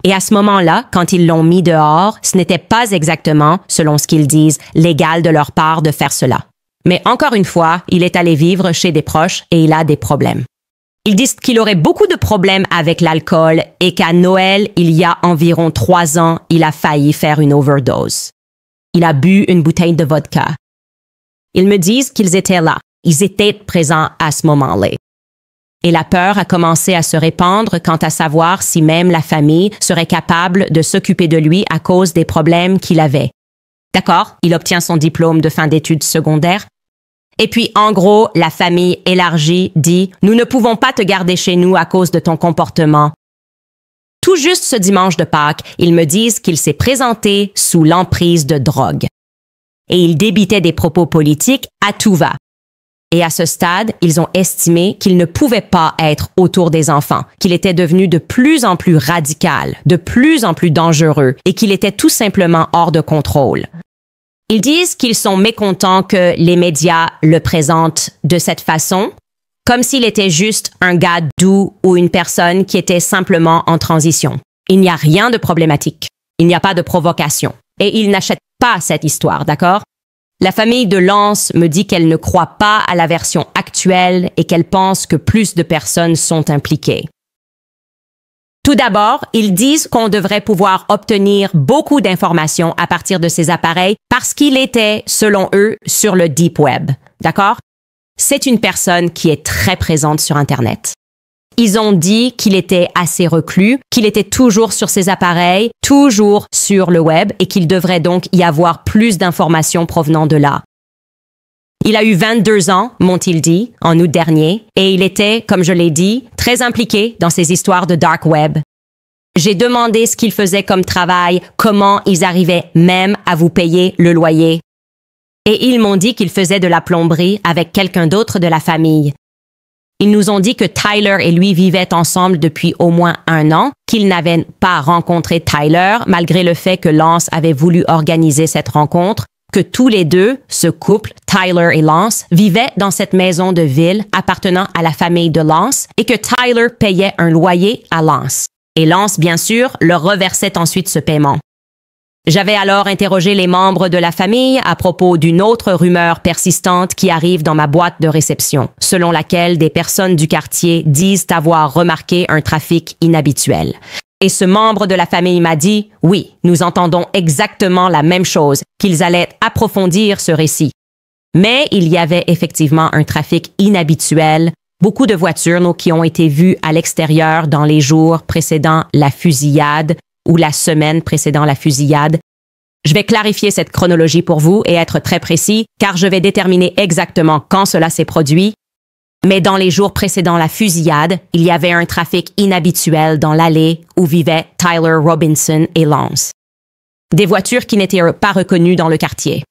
Et à ce moment-là, quand ils l'ont mis dehors, ce n'était pas exactement, selon ce qu'ils disent, légal de leur part de faire cela. Mais encore une fois, il est allé vivre chez des proches et il a des problèmes. Ils disent qu'il aurait beaucoup de problèmes avec l'alcool et qu'à Noël, il y a environ 3 ans, il a failli faire une overdose. Il a bu une bouteille de vodka. Ils me disent qu'ils étaient là. Ils étaient présents à ce moment-là. Et la peur a commencé à se répandre quant à savoir si même la famille serait capable de s'occuper de lui à cause des problèmes qu'il avait. D'accord, il obtient son diplôme de fin d'études secondaires. Et puis, en gros, la famille élargie dit « Nous ne pouvons pas te garder chez nous à cause de ton comportement. » Tout juste ce dimanche de Pâques, ils me disent qu'il s'est présenté sous l'emprise de drogue. Et il débitait des propos politiques à tout va. Et à ce stade, ils ont estimé qu'il ne pouvait pas être autour des enfants, qu'il était devenu de plus en plus radical, de plus en plus dangereux et qu'il était tout simplement hors de contrôle. Ils disent qu'ils sont mécontents que les médias le présentent de cette façon, comme s'il était juste un gars doux ou une personne qui était simplement en transition. Il n'y a rien de problématique. Il n'y a pas de provocation. Et ils n'achètent pas cette histoire, d'accord? La famille de Lance me dit qu'elle ne croit pas à la version actuelle et qu'elle pense que plus de personnes sont impliquées. Tout d'abord, ils disent qu'on devrait pouvoir obtenir beaucoup d'informations à partir de ces appareils parce qu'il était, selon eux, sur le Deep Web. D'accord? C'est une personne qui est très présente sur Internet. Ils ont dit qu'il était assez reclus, qu'il était toujours sur ses appareils, toujours sur le web et qu'il devrait donc y avoir plus d'informations provenant de là. Il a eu 22 ans, m'ont-ils dit, en août dernier, et il était, comme je l'ai dit, très impliqué dans ces histoires de dark web. J'ai demandé ce qu'il faisait comme travail, comment ils arrivaient même à vous payer le loyer. Et ils m'ont dit qu'il faisait de la plomberie avec quelqu'un d'autre de la famille. Ils nous ont dit que Tyler et lui vivaient ensemble depuis au moins 1 an, qu'ils n'avaient pas rencontré Tyler, malgré le fait que Lance avait voulu organiser cette rencontre, que tous les deux, ce couple, Tyler et Lance, vivaient dans cette maison de ville appartenant à la famille de Lance et que Tyler payait un loyer à Lance. Et Lance, bien sûr, leur reversait ensuite ce paiement. J'avais alors interrogé les membres de la famille à propos d'une autre rumeur persistante qui arrive dans ma boîte de réception, selon laquelle des personnes du quartier disent avoir remarqué un trafic inhabituel. Et ce membre de la famille m'a dit, oui, nous entendons exactement la même chose, qu'ils allaient approfondir ce récit. Mais il y avait effectivement un trafic inhabituel, beaucoup de voitures qui ont été vues à l'extérieur dans les jours précédant la fusillade ou la semaine précédant la fusillade. Je vais clarifier cette chronologie pour vous et être très précis, car je vais déterminer exactement quand cela s'est produit. Mais dans les jours précédant la fusillade, il y avait un trafic inhabituel dans l'allée où vivaient Tyler Robinson et Lance. Des voitures qui n'étaient pas reconnues dans le quartier.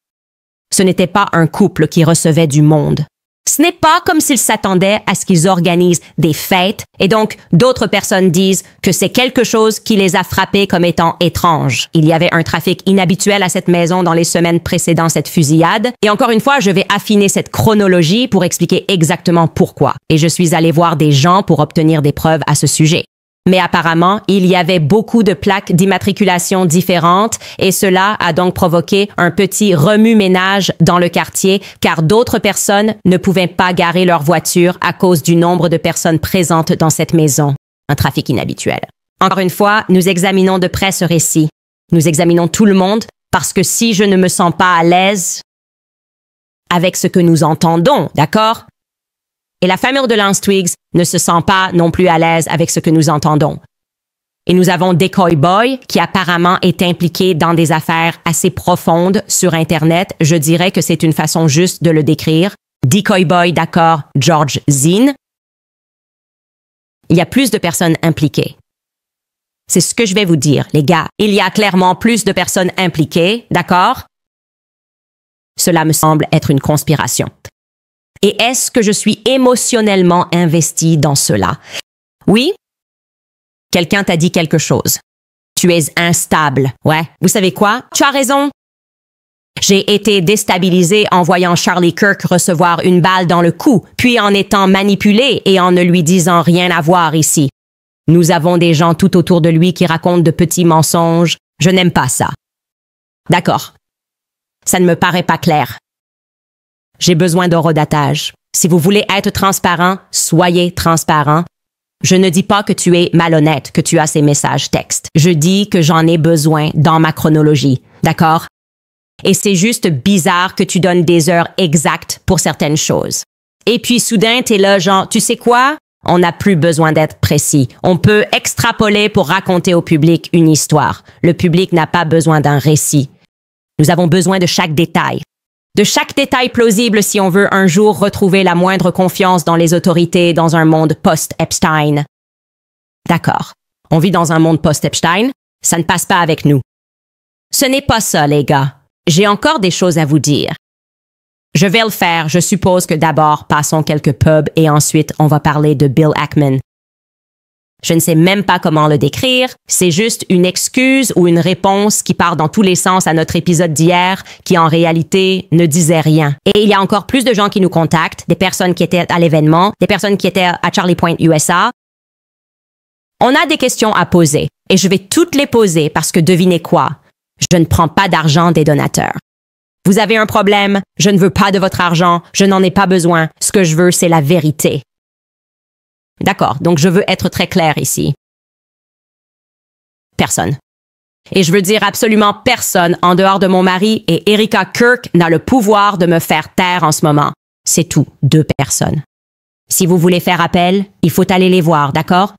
Ce n'était pas un couple qui recevait du monde. Ce n'est pas comme s'ils s'attendaient à ce qu'ils organisent des fêtes et donc d'autres personnes disent que c'est quelque chose qui les a frappés comme étant étrange. Il y avait un trafic inhabituel à cette maison dans les semaines précédant cette fusillade et encore une fois, je vais affiner cette chronologie pour expliquer exactement pourquoi. Et je suis allé voir des gens pour obtenir des preuves à ce sujet. Mais apparemment, il y avait beaucoup de plaques d'immatriculation différentes et cela a donc provoqué un petit remue-ménage dans le quartier car d'autres personnes ne pouvaient pas garer leur voiture à cause du nombre de personnes présentes dans cette maison. Un trafic inhabituel. Encore une fois, nous examinons de près ce récit. Nous examinons tout le monde parce que si je ne me sens pas à l'aise avec ce que nous entendons, d'accord? Et la famille de Lance Twiggs ne se sent pas non plus à l'aise avec ce que nous entendons. Et nous avons Decoy Boy, qui apparemment est impliqué dans des affaires assez profondes sur Internet. Je dirais que c'est une façon juste de le décrire. Decoy Boy, d'accord, George Zinn. Il y a plus de personnes impliquées. C'est ce que je vais vous dire, les gars. Il y a clairement plus de personnes impliquées, d'accord? Cela me semble être une conspiration. Et est-ce que je suis émotionnellement investi dans cela? Oui? Quelqu'un t'a dit quelque chose. Tu es instable. Ouais. Vous savez quoi? Tu as raison. J'ai été déstabilisé en voyant Charlie Kirk recevoir une balle dans le cou, puis en étant manipulé et en ne lui disant rien à voir ici. Nous avons des gens tout autour de lui qui racontent de petits mensonges. Je n'aime pas ça. D'accord. Ça ne me paraît pas clair. J'ai besoin d'horodatage. Si vous voulez être transparent, soyez transparent. Je ne dis pas que tu es malhonnête, que tu as ces messages textes. Je dis que j'en ai besoin dans ma chronologie. D'accord? Et c'est juste bizarre que tu donnes des heures exactes pour certaines choses. Et puis soudain, t'es là genre, tu sais quoi? On n'a plus besoin d'être précis. On peut extrapoler pour raconter au public une histoire. Le public n'a pas besoin d'un récit. Nous avons besoin de chaque détail. De chaque détail plausible si on veut un jour retrouver la moindre confiance dans les autorités dans un monde post-Epstein. D'accord. On vit dans un monde post-Epstein. Ça ne passe pas avec nous. Ce n'est pas ça, les gars. J'ai encore des choses à vous dire. Je vais le faire. Je suppose que d'abord, passons quelques pubs et ensuite, on va parler de Bill Ackman. Je ne sais même pas comment le décrire. C'est juste une excuse ou une réponse qui part dans tous les sens à notre épisode d'hier, qui en réalité ne disait rien. Et il y a encore plus de gens qui nous contactent, des personnes qui étaient à l'événement, des personnes qui étaient à Charlie Point USA. On a des questions à poser et je vais toutes les poser parce que devinez quoi? Je ne prends pas d'argent des donateurs. Vous avez un problème, je ne veux pas de votre argent, je n'en ai pas besoin. Ce que je veux, c'est la vérité. D'accord, donc je veux être très clair ici. Personne. Et je veux dire absolument personne en dehors de mon mari et Erika Kirk n'a le pouvoir de me faire taire en ce moment. C'est tout, 2 personnes. Si vous voulez faire appel, il faut aller les voir, d'accord?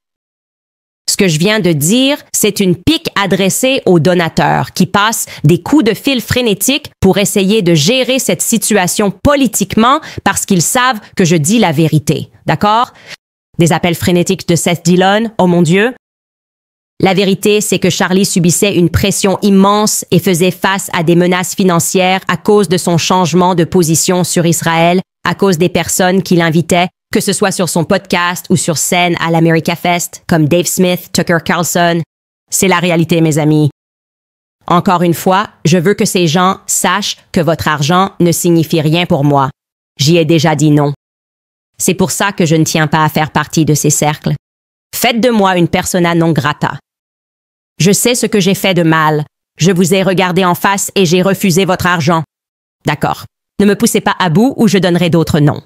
Ce que je viens de dire, c'est une pique adressée aux donateurs qui passent des coups de fil frénétiques pour essayer de gérer cette situation politiquement parce qu'ils savent que je dis la vérité, d'accord? Des appels frénétiques de Seth Dillon, oh mon Dieu. La vérité, c'est que Charlie subissait une pression immense et faisait face à des menaces financières à cause de son changement de position sur Israël, à cause des personnes qui l'invitaient que ce soit sur son podcast ou sur scène à l'America Fest, comme Dave Smith, Tucker Carlson. C'est la réalité, mes amis. Encore une fois, je veux que ces gens sachent que votre argent ne signifie rien pour moi. J'y ai déjà dit non. C'est pour ça que je ne tiens pas à faire partie de ces cercles. Faites de moi une persona non grata. Je sais ce que j'ai fait de mal. Je vous ai regardé en face et j'ai refusé votre argent. D'accord. Ne me poussez pas à bout ou je donnerai d'autres noms.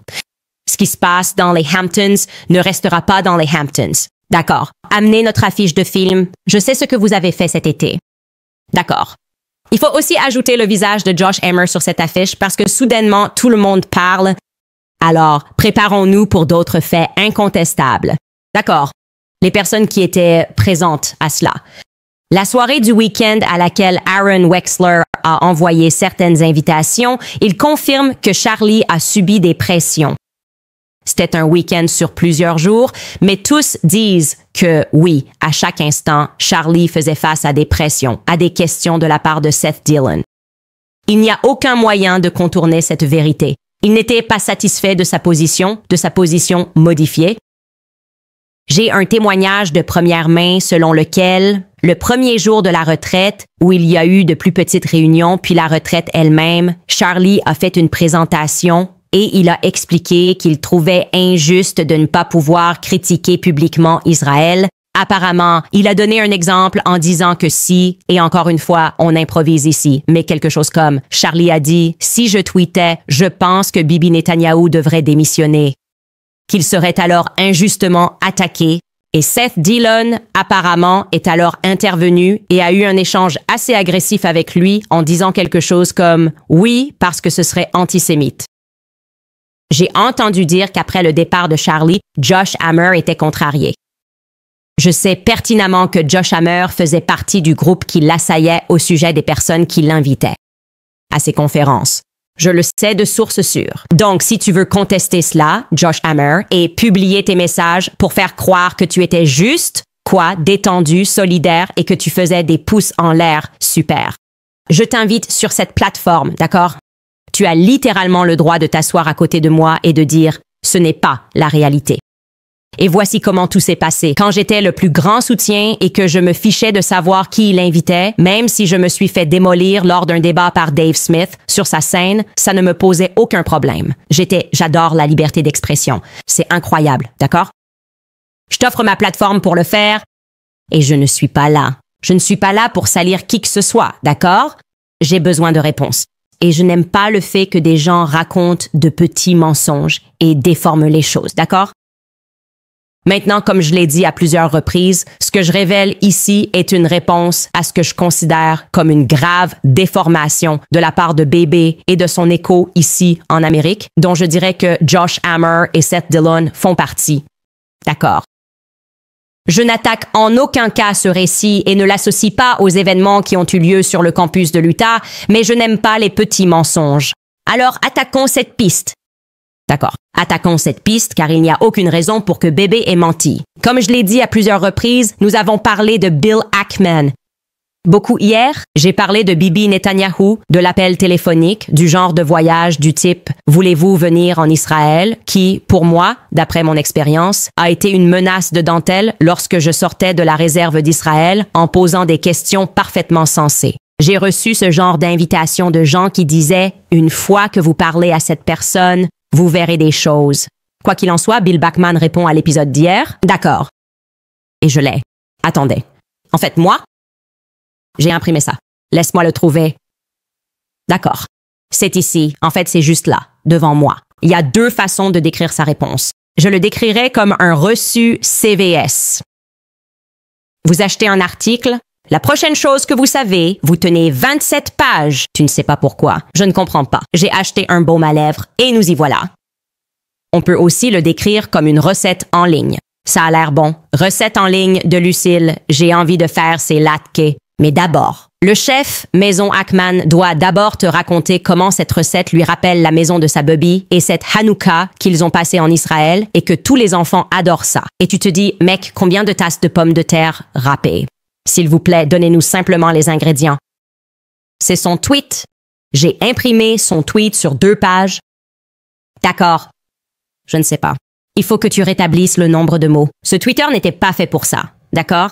Ce qui se passe dans les Hamptons ne restera pas dans les Hamptons. D'accord. Amenez notre affiche de film. Je sais ce que vous avez fait cet été. D'accord. Il faut aussi ajouter le visage de Josh Hammer sur cette affiche parce que soudainement, tout le monde parle. Alors, préparons-nous pour d'autres faits incontestables. D'accord. Les personnes qui étaient présentes à cela. La soirée du week-end à laquelle Aaron Wexler a envoyé certaines invitations, il confirme que Charlie a subi des pressions. C'était un week-end sur plusieurs jours, mais tous disent que oui, à chaque instant, Charlie faisait face à des pressions, à des questions de la part de Seth Dillon. Il n'y a aucun moyen de contourner cette vérité. Il n'était pas satisfait de sa position modifiée. J'ai un témoignage de première main selon lequel, le premier jour de la retraite, où il y a eu de plus petites réunions, puis la retraite elle-même, Charlie a fait une présentation et il a expliqué qu'il trouvait injuste de ne pas pouvoir critiquer publiquement Israël. Apparemment, il a donné un exemple en disant que si, et encore une fois, on improvise ici, mais quelque chose comme, Charlie a dit, si je tweetais, je pense que Bibi Netanyahou devrait démissionner. Qu'il serait alors injustement attaqué, et Seth Dillon, apparemment, est alors intervenu et a eu un échange assez agressif avec lui en disant quelque chose comme « oui, parce que ce serait antisémite ». J'ai entendu dire qu'après le départ de Charlie, Josh Hammer était contrarié. Je sais pertinemment que Josh Hammer faisait partie du groupe qui l'assaillait au sujet des personnes qui l'invitaient à ses conférences. Je le sais de source sûre. Donc, si tu veux contester cela, Josh Hammer, et publier tes messages pour faire croire que tu étais juste, détendu, solidaire et que tu faisais des pouces en l'air, super. Je t'invite sur cette plateforme, d'accord? Tu as littéralement le droit de t'asseoir à côté de moi et de dire « ce n'est pas la réalité ». Et voici comment tout s'est passé. Quand j'étais le plus grand soutien et que je me fichais de savoir qui il invitait, même si je me suis fait démolir lors d'un débat par Dave Smith sur sa scène, ça ne me posait aucun problème. J'adore la liberté d'expression. C'est incroyable, d'accord? Je t'offre ma plateforme pour le faire et je ne suis pas là. Je ne suis pas là pour salir qui que ce soit, d'accord? J'ai besoin de réponses. Et je n'aime pas le fait que des gens racontent de petits mensonges et déforment les choses, d'accord? Maintenant, comme je l'ai dit à plusieurs reprises, ce que je révèle ici est une réponse à ce que je considère comme une grave déformation de la part de Bébé et de son écho ici en Amérique, dont je dirais que Josh Hammer et Seth Dillon font partie. D'accord. Je n'attaque en aucun cas ce récit et ne l'associe pas aux événements qui ont eu lieu sur le campus de l'Utah, mais je n'aime pas les petits mensonges. Alors attaquons cette piste. D'accord. Attaquons cette piste car il n'y a aucune raison pour que Bébé ait menti. Comme je l'ai dit à plusieurs reprises, nous avons parlé de Bill Ackman. Beaucoup hier, j'ai parlé de Bibi Netanyahou, de l'appel téléphonique, du genre de voyage du type « Voulez-vous venir en Israël ?» qui, pour moi, d'après mon expérience, a été une menace de dentelle lorsque je sortais de la réserve d'Israël en posant des questions parfaitement sensées. J'ai reçu ce genre d'invitation de gens qui disaient « Une fois que vous parlez à cette personne, vous verrez des choses. » Quoi qu'il en soit, Bill Ackman répond à l'épisode d'hier. D'accord. Et je l'ai. Attendez. En fait, moi, j'ai imprimé ça. Laisse-moi le trouver. D'accord. C'est ici. En fait, c'est juste là, devant moi. Il y a deux façons de décrire sa réponse. Je le décrirais comme un reçu CVS. Vous achetez un article. La prochaine chose que vous savez, vous tenez 27 pages. Tu ne sais pas pourquoi. Je ne comprends pas. J'ai acheté un baume à lèvres et nous y voilà. On peut aussi le décrire comme une recette en ligne. Ça a l'air bon. Recette en ligne de Lucille. J'ai envie de faire ces latkes. Mais d'abord, le chef Maison Ackman doit d'abord te raconter comment cette recette lui rappelle la maison de sa bubby et cette Hanouka qu'ils ont passée en Israël et que tous les enfants adorent ça. Et tu te dis, mec, combien de tasses de pommes de terre râpées? S'il vous plaît, donnez-nous simplement les ingrédients. C'est son tweet. J'ai imprimé son tweet sur 2 pages. D'accord. Je ne sais pas. Il faut que tu rétablisses le nombre de mots. Ce Twitter n'était pas fait pour ça, d'accord?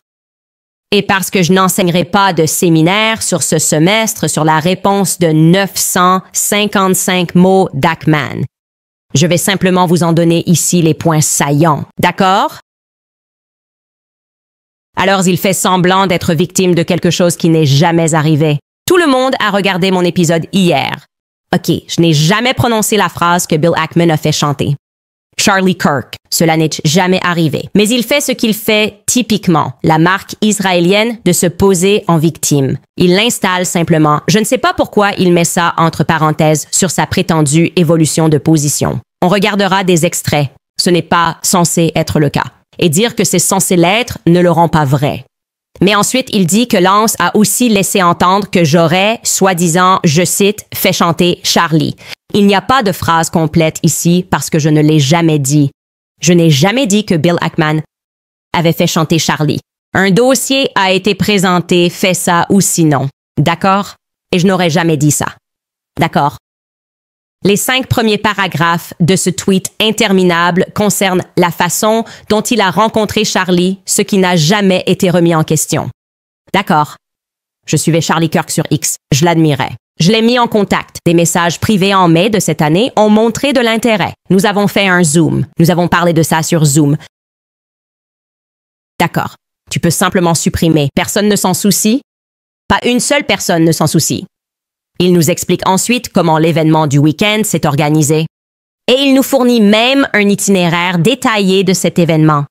Et parce que je n'enseignerai pas de séminaire sur ce semestre sur la réponse de 955 mots d'Ackman. Je vais simplement vous en donner ici les points saillants, d'accord? Alors il fait semblant d'être victime de quelque chose qui n'est jamais arrivé. Tout le monde a regardé mon épisode hier. OK, je n'ai jamais prononcé la phrase que Bill Ackman a fait chanter. Charlie Kirk, cela n'est jamais arrivé. Mais il fait ce qu'il fait typiquement, la marque israélienne de se poser en victime. Il l'installe simplement. Je ne sais pas pourquoi il met ça entre parenthèses sur sa prétendue évolution de position. On regardera des extraits. Ce n'est pas censé être le cas. Et dire que c'est censé l'être ne le rend pas vrai. Mais ensuite, il dit que Lance a aussi laissé entendre que j'aurais, soi-disant, je cite, fait chanter Charlie. Il n'y a pas de phrase complète ici parce que je ne l'ai jamais dit. Je n'ai jamais dit que Bill Ackman avait fait chanter Charlie. Un dossier a été présenté, fait ça ou sinon. D'accord? Et je n'aurais jamais dit ça. D'accord? Les 5 premiers paragraphes de ce tweet interminable concernent la façon dont il a rencontré Charlie, ce qui n'a jamais été remis en question. D'accord. Je suivais Charlie Kirk sur X. Je l'admirais. Je l'ai mis en contact. Des messages privés en mai de cette année ont montré de l'intérêt. Nous avons fait un Zoom. Nous avons parlé de ça sur Zoom. D'accord. Tu peux simplement supprimer. Personne ne s'en soucie. Pas une seule personne ne s'en soucie. Il nous explique ensuite comment l'événement du week-end s'est organisé. Et il nous fournit même un itinéraire détaillé de cet événement.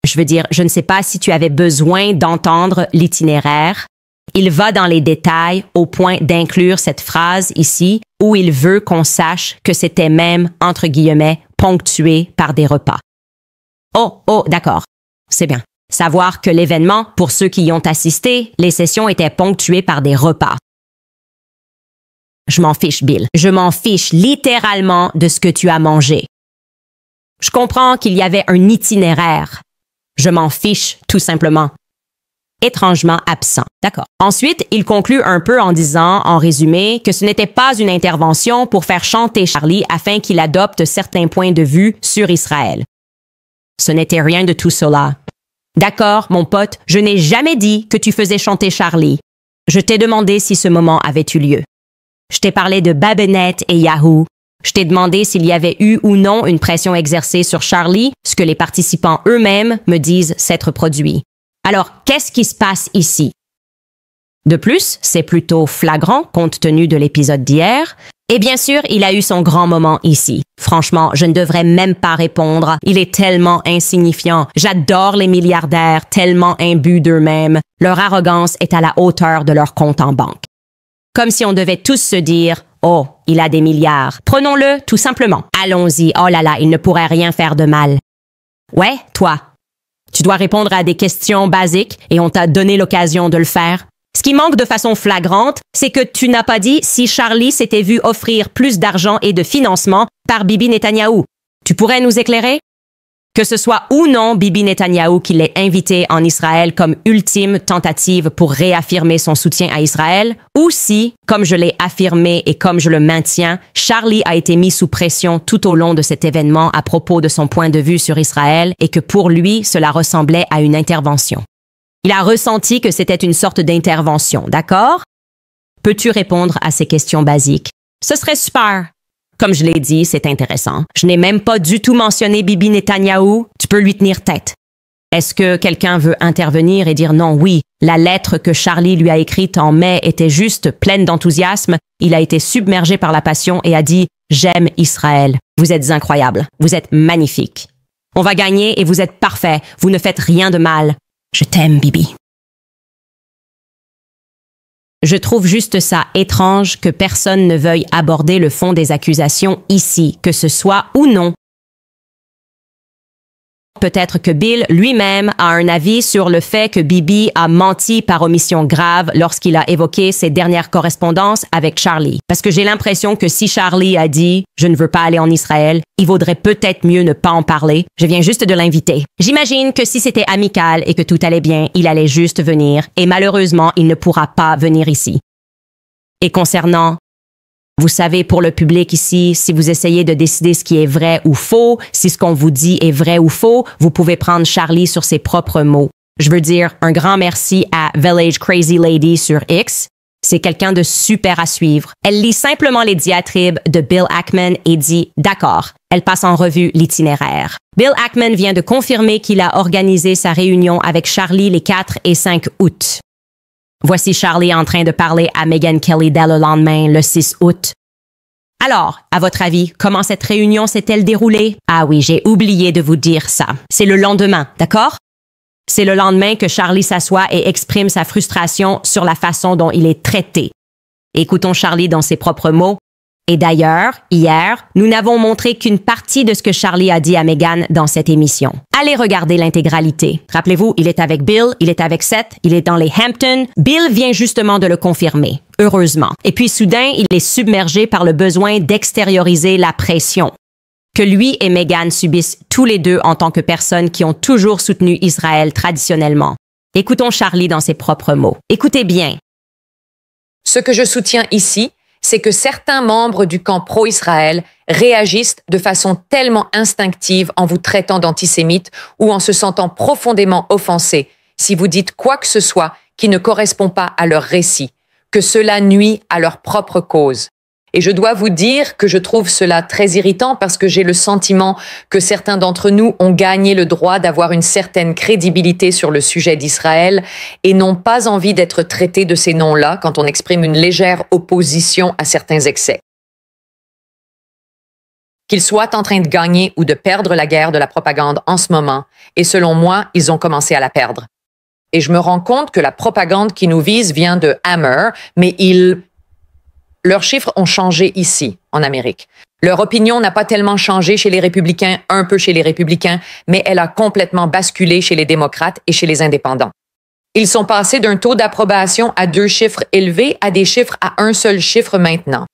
Je veux dire, je ne sais pas si tu avais besoin d'entendre l'itinéraire. Il va dans les détails au point d'inclure cette phrase ici où il veut qu'on sache que c'était même, entre guillemets, ponctué par des repas. Oh, d'accord. C'est bien. Savoir que l'événement, pour ceux qui y ont assisté, les sessions étaient ponctuées par des repas. Je m'en fiche, Bill. Je m'en fiche littéralement de ce que tu as mangé. Je comprends qu'il y avait un itinéraire. Je m'en fiche, tout simplement. Étrangement absent. D'accord. Ensuite, il conclut un peu en disant, en résumé, que ce n'était pas une intervention pour faire chanter Charlie afin qu'il adopte certains points de vue sur Israël. Ce n'était rien de tout cela. D'accord, mon pote, je n'ai jamais dit que tu faisais chanter Charlie. Je t'ai demandé si ce moment avait eu lieu. Je t'ai parlé de Babenet et Yahoo. Je t'ai demandé s'il y avait eu ou non une pression exercée sur Charlie, ce que les participants eux-mêmes me disent s'être produit. Alors, qu'est-ce qui se passe ici? De plus, c'est plutôt flagrant compte tenu de l'épisode d'hier. Et bien sûr, il a eu son grand moment ici. Franchement, je ne devrais même pas répondre. Il est tellement insignifiant. J'adore les milliardaires, tellement imbus d'eux-mêmes. Leur arrogance est à la hauteur de leur compte en banque. Comme si on devait tous se dire « Oh, il a des milliards. Prenons-le, tout simplement. Allons-y. Oh là là, il ne pourrait rien faire de mal. » Ouais, toi. Tu dois répondre à des questions basiques et on t'a donné l'occasion de le faire. Ce qui manque de façon flagrante, c'est que tu n'as pas dit si Charlie s'était vu offrir plus d'argent et de financement par Bibi Netanyahou. Tu pourrais nous éclairer? Que ce soit ou non Bibi Netanyahou qui l'ait invité en Israël comme ultime tentative pour réaffirmer son soutien à Israël, ou si, comme je l'ai affirmé et comme je le maintiens, Charlie a été mis sous pression tout au long de cet événement à propos de son point de vue sur Israël et que pour lui, cela ressemblait à une intervention. Il a ressenti que c'était une sorte d'intervention, d'accord? Peux-tu répondre à ces questions basiques? Ce serait super. Comme je l'ai dit, c'est intéressant. Je n'ai même pas du tout mentionné Bibi Netanyahou. Tu peux lui tenir tête. Est-ce que quelqu'un veut intervenir et dire non, oui, la lettre que Charlie lui a écrite en mai était juste pleine d'enthousiasme. Il a été submergé par la passion et a dit « J'aime Israël. Vous êtes incroyables. Vous êtes magnifiques. On va gagner et vous êtes parfaits. Vous ne faites rien de mal. Je t'aime, Bibi. » Je trouve juste ça étrange que personne ne veuille aborder le fond des accusations ici, que ce soit ou non. Peut-être que Bill lui-même a un avis sur le fait que Bibi a menti par omission grave lorsqu'il a évoqué ses dernières correspondances avec Charlie. Parce que j'ai l'impression que si Charlie a dit « Je ne veux pas aller en Israël », il vaudrait peut-être mieux ne pas en parler. Je viens juste de l'inviter. J'imagine que si c'était amical et que tout allait bien, il allait juste venir. Et malheureusement, il ne pourra pas venir ici. Et concernant Vous savez, pour le public ici, si vous essayez de décider ce qui est vrai ou faux, si ce qu'on vous dit est vrai ou faux, vous pouvez prendre Charlie sur ses propres mots. Je veux dire un grand merci à Village Crazy Lady sur X. C'est quelqu'un de super à suivre. Elle lit simplement les diatribes de Bill Ackman et dit « D'accord ». Elle passe en revue l'itinéraire. Bill Ackman vient de confirmer qu'il a organisé sa réunion avec Charlie les 4 et 5 août. Voici Charlie en train de parler à Megyn Kelly dès le lendemain, le 6 août. Alors, à votre avis, comment cette réunion s'est-elle déroulée? Ah oui, j'ai oublié de vous dire ça. C'est le lendemain, d'accord? C'est le lendemain que Charlie s'assoit et exprime sa frustration sur la façon dont il est traité. Écoutons Charlie dans ses propres mots. Et d'ailleurs, hier, nous n'avons montré qu'une partie de ce que Charlie a dit à Megyn dans cette émission. Allez regarder l'intégralité. Rappelez-vous, il est avec Bill, il est avec Seth, il est dans les Hamptons. Bill vient justement de le confirmer, heureusement. Et puis soudain, il est submergé par le besoin d'extérioriser la pression que lui et Megyn subissent tous les deux en tant que personnes qui ont toujours soutenu Israël traditionnellement. Écoutons Charlie dans ses propres mots. Écoutez bien. Ce que je soutiens ici, c'est que certains membres du camp pro-Israël réagissent de façon tellement instinctive en vous traitant d'antisémite ou en se sentant profondément offensés si vous dites quoi que ce soit qui ne correspond pas à leur récit, que cela nuit à leur propre cause. Et je dois vous dire que je trouve cela très irritant parce que j'ai le sentiment que certains d'entre nous ont gagné le droit d'avoir une certaine crédibilité sur le sujet d'Israël et n'ont pas envie d'être traités de ces noms-là quand on exprime une légère opposition à certains excès. Qu'ils soient en train de gagner ou de perdre la guerre de la propagande en ce moment, et selon moi, ils ont commencé à la perdre. Et je me rends compte que la propagande qui nous vise vient de Hammer, mais leurs chiffres ont changé ici, en Amérique. Leur opinion n'a pas tellement changé chez les républicains, un peu chez les républicains, mais elle a complètement basculé chez les démocrates et chez les indépendants. Ils sont passés d'un taux d'approbation à 2 chiffres élevés à des chiffres à un seul chiffre maintenant.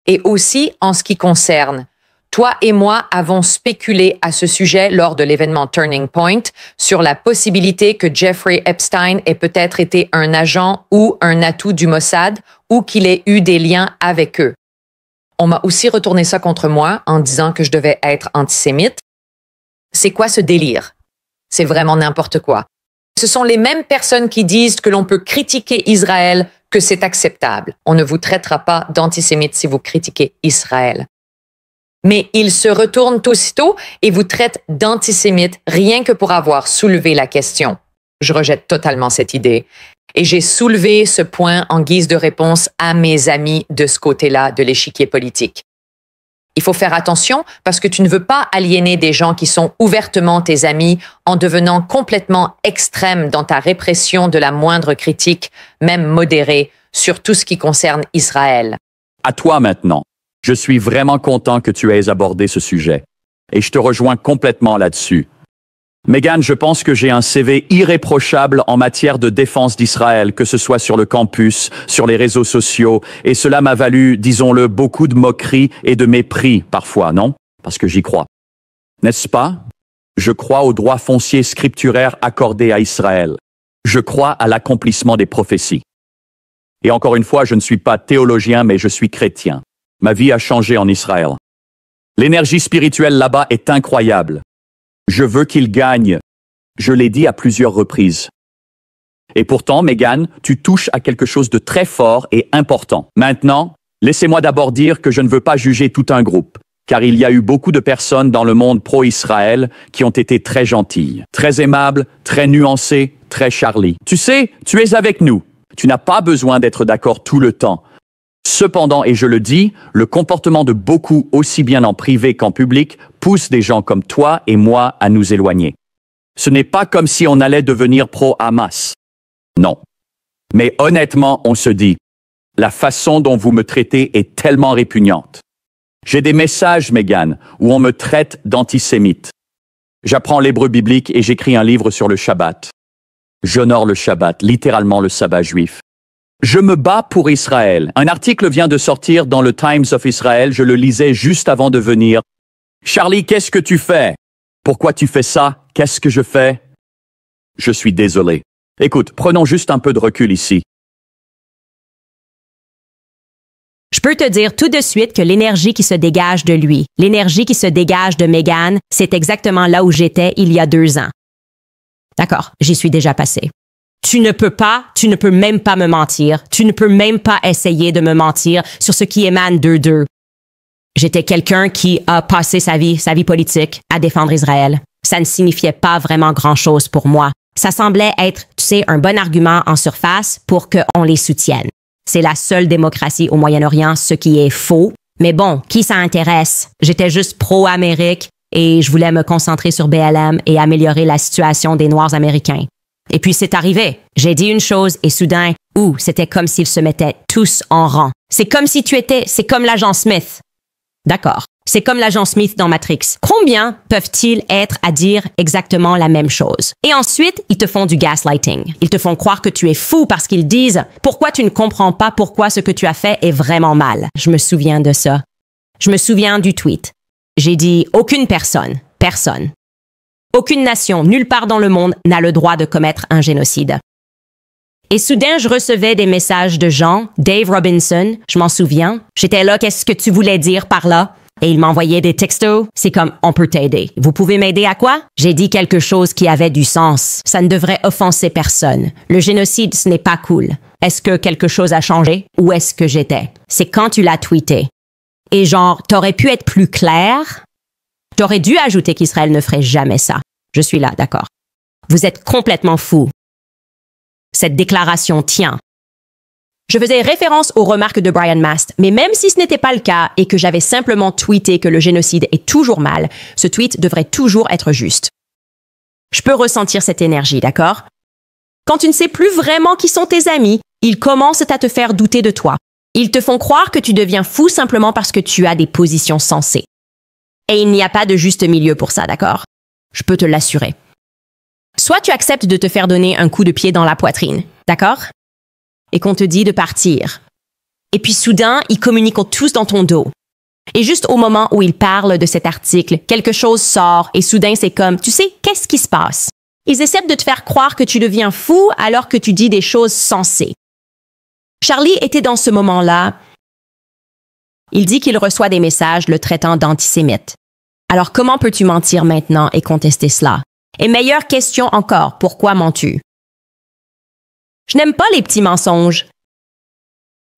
Et aussi, en ce qui concerne, toi et moi avons spéculé à ce sujet lors de l'événement Turning Point sur la possibilité que Jeffrey Epstein ait peut-être été un agent ou un atout du Mossad ou qu'il ait eu des liens avec eux. On m'a aussi retourné ça contre moi en disant que je devais être antisémite. C'est quoi ce délire? C'est vraiment n'importe quoi. Ce sont les mêmes personnes qui disent que l'on peut critiquer Israël, que c'est acceptable. On ne vous traitera pas d'antisémite si vous critiquez Israël. Mais ils se retournent aussitôt et vous traitent d'antisémite rien que pour avoir soulevé la question. Je rejette totalement cette idée. Et j'ai soulevé ce point en guise de réponse à mes amis de ce côté-là de l'échiquier politique. Il faut faire attention parce que tu ne veux pas aliéner des gens qui sont ouvertement tes amis en devenant complètement extrême dans ta répression de la moindre critique, même modérée, sur tout ce qui concerne Israël. À toi maintenant. Je suis vraiment content que tu aies abordé ce sujet. Et je te rejoins complètement là-dessus. Megyn, je pense que j'ai un CV irréprochable en matière de défense d'Israël, que ce soit sur le campus, sur les réseaux sociaux, et cela m'a valu, disons-le, beaucoup de moqueries et de mépris parfois, non? Parce que j'y crois. N'est-ce pas? Je crois au droit foncier scripturaire accordé à Israël. Je crois à l'accomplissement des prophéties. Et encore une fois, je ne suis pas théologien, mais je suis chrétien. Ma vie a changé en Israël. L'énergie spirituelle là-bas est incroyable. Je veux qu'il gagne. Je l'ai dit à plusieurs reprises. Et pourtant, Megyn, tu touches à quelque chose de très fort et important. Maintenant, laissez-moi d'abord dire que je ne veux pas juger tout un groupe, car il y a eu beaucoup de personnes dans le monde pro-Israël qui ont été très gentilles, très aimables, très nuancées, très Charlie. Tu sais, tu es avec nous. Tu n'as pas besoin d'être d'accord tout le temps. Cependant, et je le dis, le comportement de beaucoup, aussi bien en privé qu'en public, pousse des gens comme toi et moi à nous éloigner. Ce n'est pas comme si on allait devenir pro-Hamas. Non. Mais honnêtement, on se dit, la façon dont vous me traitez est tellement répugnante. J'ai des messages, Megyn, où on me traite d'antisémite. J'apprends l'hébreu biblique et j'écris un livre sur le Shabbat. J'honore le Shabbat, littéralement le sabbat juif. Je me bats pour Israël. Un article vient de sortir dans le Times of Israel, je le lisais juste avant de venir. Charlie, qu'est-ce que tu fais? Pourquoi tu fais ça? Qu'est-ce que je fais? Je suis désolé. Écoute, prenons juste un peu de recul ici. Je peux te dire tout de suite que l'énergie qui se dégage de lui, l'énergie qui se dégage de Meghan, c'est exactement là où j'étais il y a 2 ans. D'accord, j'y suis déjà passée. Tu ne peux même pas me mentir. Tu ne peux même pas essayer de me mentir sur ce qui émane d'eux. J'étais quelqu'un qui a passé sa vie politique, à défendre Israël. Ça ne signifiait pas vraiment grand-chose pour moi. Ça semblait être, tu sais, un bon argument en surface pour qu'on les soutienne. C'est la seule démocratie au Moyen-Orient, ce qui est faux. Mais bon, qui ça intéresse? J'étais juste pro-Amérique et je voulais me concentrer sur BLM et améliorer la situation des Noirs américains. Et puis c'est arrivé. J'ai dit une chose et soudain, c'était comme s'ils se mettaient tous en rang. C'est comme l'agent Smith. D'accord. C'est comme l'agent Smith dans Matrix. Combien peuvent-ils être à dire exactement la même chose? Et ensuite, ils te font du gaslighting. Ils te font croire que tu es fou parce qu'ils disent « Pourquoi tu ne comprends pas pourquoi ce que tu as fait est vraiment mal? » Je me souviens de ça. Je me souviens du tweet. J'ai dit « Aucune personne. Aucune nation, nulle part dans le monde, n'a le droit de commettre un génocide. » Et soudain, je recevais des messages de gens, Dave Robinson, je m'en souviens. J'étais là, qu'est-ce que tu voulais dire par là? Et il m'envoyait des textos. C'est comme, on peut t'aider. Vous pouvez m'aider à quoi? J'ai dit quelque chose qui avait du sens. Ça ne devrait offenser personne. Le génocide, ce n'est pas cool. Est-ce que quelque chose a changé? Où est-ce que j'étais? C'est quand tu l'as tweeté. Et genre, t'aurais pu être plus clair? T'aurais dû ajouter qu'Israël ne ferait jamais ça. Je suis là, d'accord. Vous êtes complètement fou. Cette déclaration tient. Je faisais référence aux remarques de Brian Mast, mais même si ce n'était pas le cas et que j'avais simplement tweeté que le génocide est toujours mal, ce tweet devrait toujours être juste. Je peux ressentir cette énergie, d'accord? Quand tu ne sais plus vraiment qui sont tes amis, ils commencent à te faire douter de toi. Ils te font croire que tu deviens fou simplement parce que tu as des positions sensées. Et il n'y a pas de juste milieu pour ça, d'accord? Je peux te l'assurer. Soit tu acceptes de te faire donner un coup de pied dans la poitrine, d'accord? Et qu'on te dit de partir. Et puis soudain, ils communiquent tous dans ton dos. Et juste au moment où ils parlent de cet article, quelque chose sort et soudain c'est comme, tu sais, qu'est-ce qui se passe? Ils essaient de te faire croire que tu deviens fou alors que tu dis des choses sensées. Charlie était dans ce moment-là. Il dit qu'il reçoit des messages le traitant d'antisémite. Alors comment peux-tu mentir maintenant et contester cela? Et meilleure question encore, pourquoi mens-tu? Je n'aime pas les petits mensonges.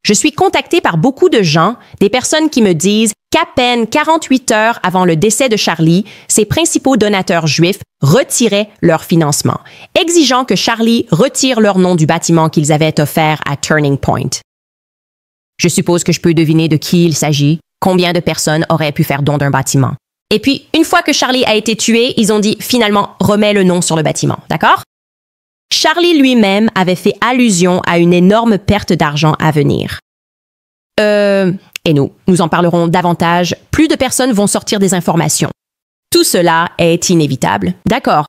Je suis contactée par beaucoup de gens, des personnes qui me disent qu'à peine 48 heures avant le décès de Charlie, ses principaux donateurs juifs retiraient leur financement, exigeant que Charlie retire leur nom du bâtiment qu'ils avaient offert à Turning Point. Je suppose que je peux deviner de qui il s'agit, combien de personnes auraient pu faire don d'un bâtiment. Et puis, une fois que Charlie a été tué, ils ont dit finalement remets le nom sur le bâtiment, d'accord? Charlie lui-même avait fait allusion à une énorme perte d'argent à venir. Et nous en parlerons davantage. Plus de personnes vont sortir des informations. Tout cela est inévitable, d'accord?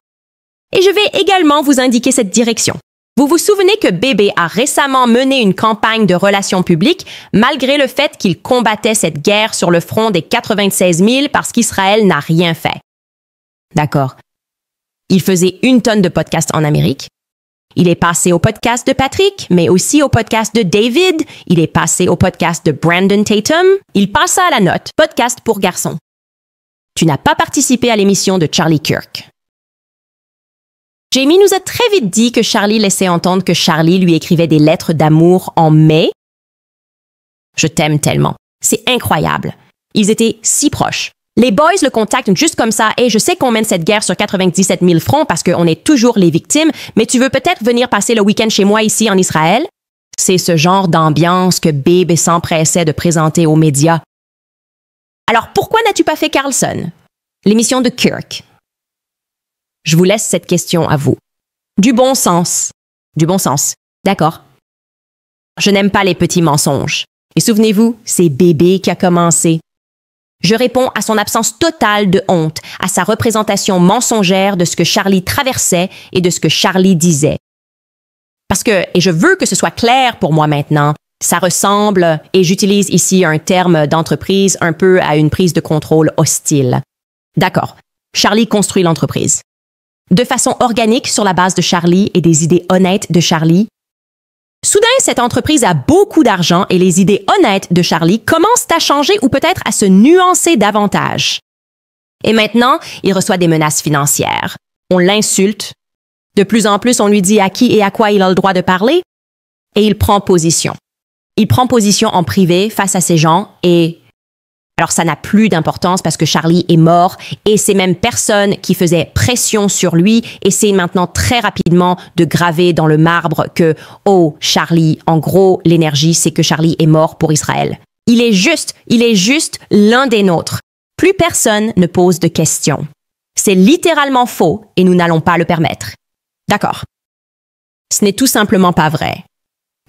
Et je vais également vous indiquer cette direction. Vous vous souvenez que Bébé a récemment mené une campagne de relations publiques malgré le fait qu'il combattait cette guerre sur le front des 96 000 parce qu'Israël n'a rien fait. D'accord. Il faisait 1 tonne de podcasts en Amérique. Il est passé au podcast de Patrick, mais aussi au podcast de David. Il est passé au podcast de Brandon Tatum. Il passa à la note, podcast pour garçons. Tu n'as pas participé à l'émission de Charlie Kirk. Jamie nous a très vite dit que Charlie laissait entendre que Charlie lui écrivait des lettres d'amour en mai. Je t'aime tellement. C'est incroyable. Ils étaient si proches. Les boys le contactent juste comme ça. Et je sais qu'on mène cette guerre sur 97 000 fronts parce qu'on est toujours les victimes, mais tu veux peut-être venir passer le week-end chez moi ici en Israël? C'est ce genre d'ambiance que Babe s'empressait de présenter aux médias. Alors pourquoi n'as-tu pas fait Carlson? L'émission de Kirk. Je vous laisse cette question à vous. Du bon sens. Du bon sens. D'accord. Je n'aime pas les petits mensonges. Et souvenez-vous, c'est Bébé qui a commencé. Je réponds à son absence totale de honte, à sa représentation mensongère de ce que Charlie traversait et de ce que Charlie disait. Parce que, et je veux que ce soit clair pour moi maintenant, ça ressemble, et j'utilise ici un terme d'entreprise un peu à une prise de contrôle hostile. D'accord. Charlie construit l'entreprise. De façon organique sur la base de Charlie et des idées honnêtes de Charlie. Soudain, cette entreprise a beaucoup d'argent et les idées honnêtes de Charlie commencent à changer ou peut-être à se nuancer davantage. Et maintenant, il reçoit des menaces financières. On l'insulte. De plus en plus, on lui dit à qui et à quoi il a le droit de parler. Et il prend position. Il prend position en privé face à ces gens et... Alors ça n'a plus d'importance parce que Charlie est mort et ces mêmes personnes qui faisaient pression sur lui essaient maintenant très rapidement de graver dans le marbre que « Oh, Charlie, en gros, l'énergie, c'est que Charlie est mort pour Israël. Il est juste l'un des nôtres. » Plus personne ne pose de questions. C'est littéralement faux et nous n'allons pas le permettre. D'accord. Ce n'est tout simplement pas vrai.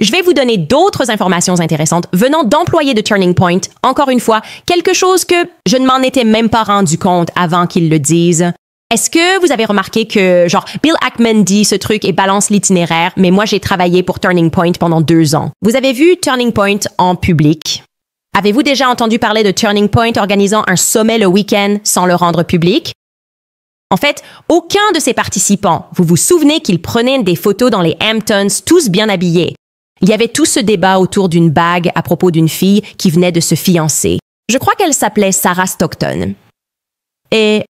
Je vais vous donner d'autres informations intéressantes venant d'employés de Turning Point. Encore une fois, quelque chose que je ne m'en étais même pas rendu compte avant qu'ils le disent. Est-ce que vous avez remarqué que, Bill Ackman dit ce truc et balance l'itinéraire, mais moi j'ai travaillé pour Turning Point pendant 2 ans. Vous avez vu Turning Point en public? Avez-vous déjà entendu parler de Turning Point organisant un sommet le week-end sans le rendre public? En fait, aucun de ses participants, vous vous souvenez qu'ils prenaient des photos dans les Hamptons, tous bien habillés. Il y avait tout ce débat autour d'une bague à propos d'une fille qui venait de se fiancer. Je crois qu'elle s'appelait Sarah Stockton. Et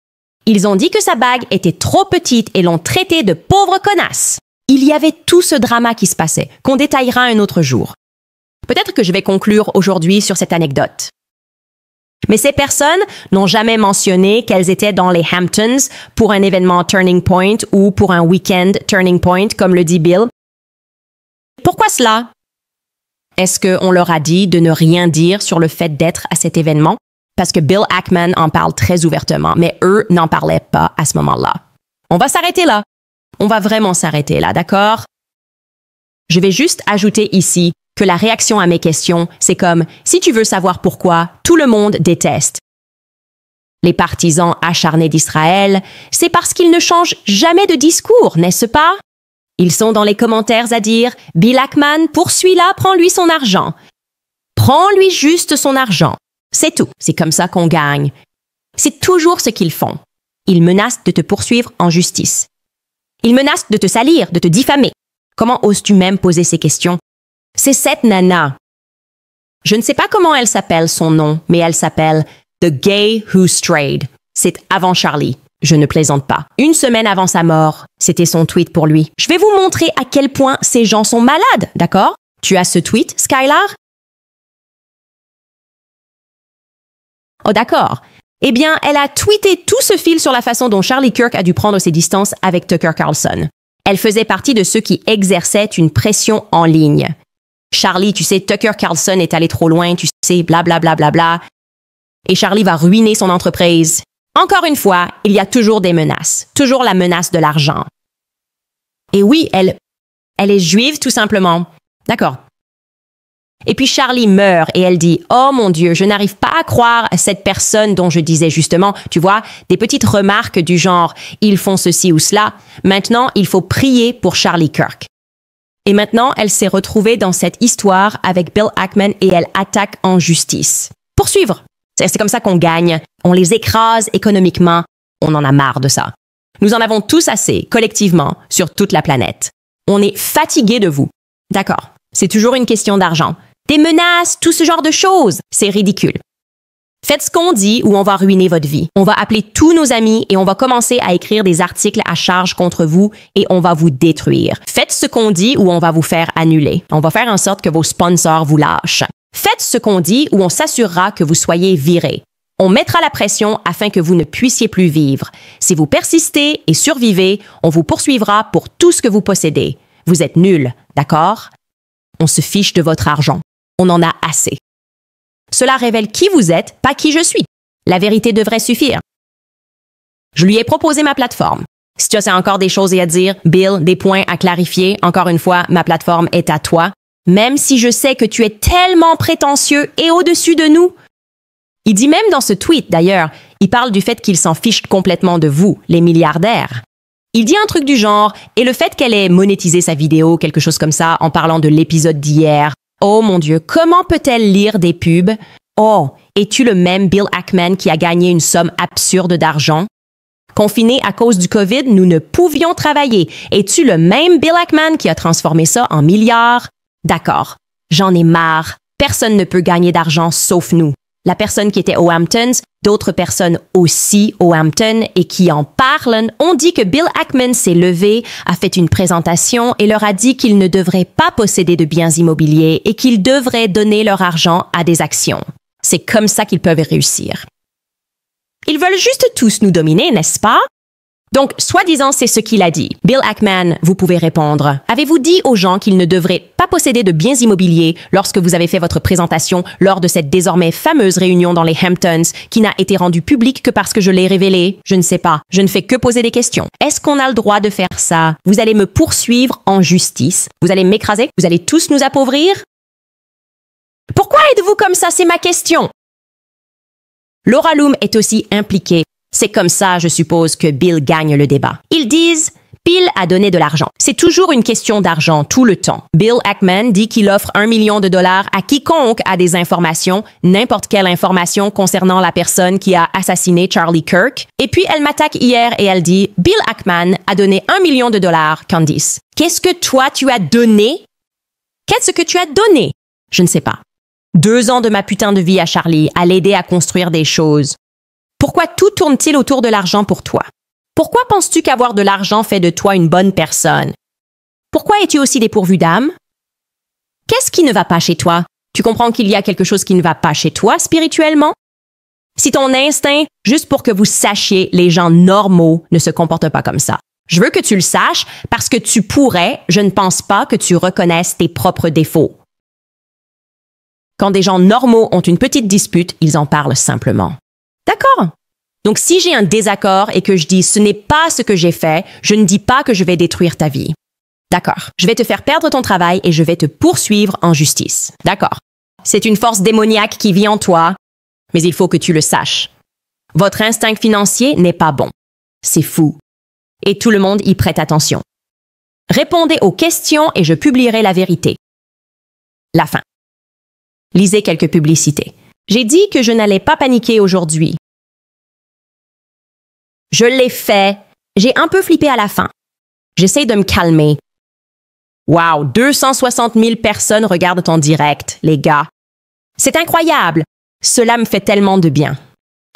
ils ont dit que sa bague était trop petite et l'ont traitée de pauvre connasse. Il y avait tout ce drama qui se passait, qu'on détaillera un autre jour. Peut-être que je vais conclure aujourd'hui sur cette anecdote. Mais ces personnes n'ont jamais mentionné qu'elles étaient dans les Hamptons pour un événement Turning Point ou pour un week-end Turning Point, comme le dit Bill. Pourquoi cela? Est-ce qu'on leur a dit de ne rien dire sur le fait d'être à cet événement? Parce que Bill Ackman en parle très ouvertement, mais eux n'en parlaient pas à ce moment-là. On va s'arrêter là. On va vraiment s'arrêter là, d'accord? Je vais juste ajouter ici que la réaction à mes questions, c'est comme « si tu veux savoir pourquoi, tout le monde déteste ». Les partisans acharnés d'Israël, c'est parce qu'ils ne changent jamais de discours, n'est-ce pas? Ils sont dans les commentaires à dire « Bill Ackman, poursuis-la, prends-lui son argent. Prends-lui juste son argent. » C'est tout, c'est comme ça qu'on gagne. C'est toujours ce qu'ils font. Ils menacent de te poursuivre en justice. Ils menacent de te salir, de te diffamer. Comment oses-tu même poser ces questions? C'est cette nana. Je ne sais pas comment elle s'appelle son nom, mais elle s'appelle The Gay Who Strayed. C'est avant Charlie. Je ne plaisante pas. 1 semaine avant sa mort, c'était son tweet pour lui. Je vais vous montrer à quel point ces gens sont malades, d'accord? Tu as ce tweet, Skylar? Oh d'accord. Eh bien, elle a tweeté tout ce fil sur la façon dont Charlie Kirk a dû prendre ses distances avec Tucker Carlson. Elle faisait partie de ceux qui exerçaient une pression en ligne. Charlie, tu sais, Tucker Carlson est allé trop loin, tu sais, blablabla. Bla, bla, bla. Et Charlie va ruiner son entreprise. Encore une fois, il y a toujours des menaces. Toujours la menace de l'argent. Et oui, elle est juive, tout simplement. D'accord. Et puis Charlie meurt et elle dit « Oh mon Dieu, je n'arrive pas à croire cette personne dont je disais justement, tu vois, des petites remarques du genre « ils font ceci ou cela ». Maintenant, il faut prier pour Charlie Kirk. » Et maintenant, elle s'est retrouvée dans cette histoire avec Bill Ackman et elle attaque en justice. Poursuivre. C'est comme ça qu'on gagne. On les écrase économiquement. On en a marre de ça. Nous en avons tous assez, collectivement, sur toute la planète. On est fatigués de vous. D'accord. C'est toujours une question d'argent. Des menaces, tout ce genre de choses. C'est ridicule. Faites ce qu'on dit ou on va ruiner votre vie. On va appeler tous nos amis et on va commencer à écrire des articles à charge contre vous et on va vous détruire. Faites ce qu'on dit ou on va vous faire annuler. On va faire en sorte que vos sponsors vous lâchent. Faites ce qu'on dit ou on s'assurera que vous soyez virés. On mettra la pression afin que vous ne puissiez plus vivre. Si vous persistez et survivez, on vous poursuivra pour tout ce que vous possédez. Vous êtes nuls, d'accord? On se fiche de votre argent. On en a assez. Cela révèle qui vous êtes, pas qui je suis. La vérité devrait suffire. Je lui ai proposé ma plateforme. Si tu as encore des choses à dire, Bill, des points à clarifier, encore une fois, ma plateforme est à toi. Même si je sais que tu es tellement prétentieux et au-dessus de nous. Il dit même dans ce tweet, d'ailleurs, il parle du fait qu'il s'en fiche complètement de vous, les milliardaires. Il dit un truc du genre, et le fait qu'elle ait monétisé sa vidéo, quelque chose comme ça, en parlant de l'épisode d'hier. Oh mon Dieu, comment peut-elle lire des pubs? Oh, es-tu le même Bill Ackman qui a gagné une somme absurde d'argent? Confiné à cause du COVID, nous ne pouvions travailler. Es-tu le même Bill Ackman qui a transformé ça en milliards? D'accord, j'en ai marre. Personne ne peut gagner d'argent sauf nous. La personne qui était aux Hamptons, d'autres personnes aussi aux Hamptons et qui en parlent, ont dit que Bill Ackman s'est levé, a fait une présentation et leur a dit qu'ils ne devraient pas posséder de biens immobiliers et qu'ils devraient donner leur argent à des actions. C'est comme ça qu'ils peuvent réussir. Ils veulent juste tous nous dominer, n'est-ce pas? Donc, soi-disant, c'est ce qu'il a dit. Bill Ackman, vous pouvez répondre. Avez-vous dit aux gens qu'ils ne devraient pas posséder de biens immobiliers lorsque vous avez fait votre présentation lors de cette désormais fameuse réunion dans les Hamptons qui n'a été rendue publique que parce que je l'ai révélée? Je ne sais pas. Je ne fais que poser des questions. Est-ce qu'on a le droit de faire ça? Vous allez me poursuivre en justice? Vous allez m'écraser? Vous allez tous nous appauvrir? Pourquoi êtes-vous comme ça? C'est ma question. Laura Loom est aussi impliquée. C'est comme ça, je suppose, que Bill gagne le débat. Ils disent « Bill a donné de l'argent ». C'est toujours une question d'argent, tout le temps. Bill Ackman dit qu'il offre $1 million à quiconque a des informations, n'importe quelle information concernant la personne qui a assassiné Charlie Kirk. Et puis, elle m'attaque hier et elle dit « Bill Ackman a donné $1 million, Candice. Qu'est-ce que toi, tu as donné? Qu'est-ce que tu as donné? Je ne sais pas. 2 ans de ma putain de vie à Charlie, à l'aider à construire des choses. Pourquoi tout tourne-t-il autour de l'argent pour toi? Pourquoi penses-tu qu'avoir de l'argent fait de toi une bonne personne? Pourquoi es-tu aussi dépourvu d'âme? Qu'est-ce qui ne va pas chez toi? Tu comprends qu'il y a quelque chose qui ne va pas chez toi spirituellement? Si ton instinct, juste pour que vous sachiez, les gens normaux ne se comportent pas comme ça. Je veux que tu le saches parce que tu pourrais, je ne pense pas que tu reconnaisses tes propres défauts. Quand des gens normaux ont une petite dispute, ils en parlent simplement. D'accord. Donc, si j'ai un désaccord et que je dis « ce n'est pas ce que j'ai fait », je ne dis pas que je vais détruire ta vie. D'accord. Je vais te faire perdre ton travail et je vais te poursuivre en justice. D'accord. C'est une force démoniaque qui vit en toi, mais il faut que tu le saches. Votre instinct financier n'est pas bon. C'est fou. Et tout le monde y prête attention. Répondez aux questions et je publierai la vérité. La fin. Lisez quelques publicités. J'ai dit que je n'allais pas paniquer aujourd'hui. Je l'ai fait. J'ai un peu flippé à la fin. J'essaie de me calmer. Wow, 260 000 personnes regardent ton direct, les gars. C'est incroyable. Cela me fait tellement de bien.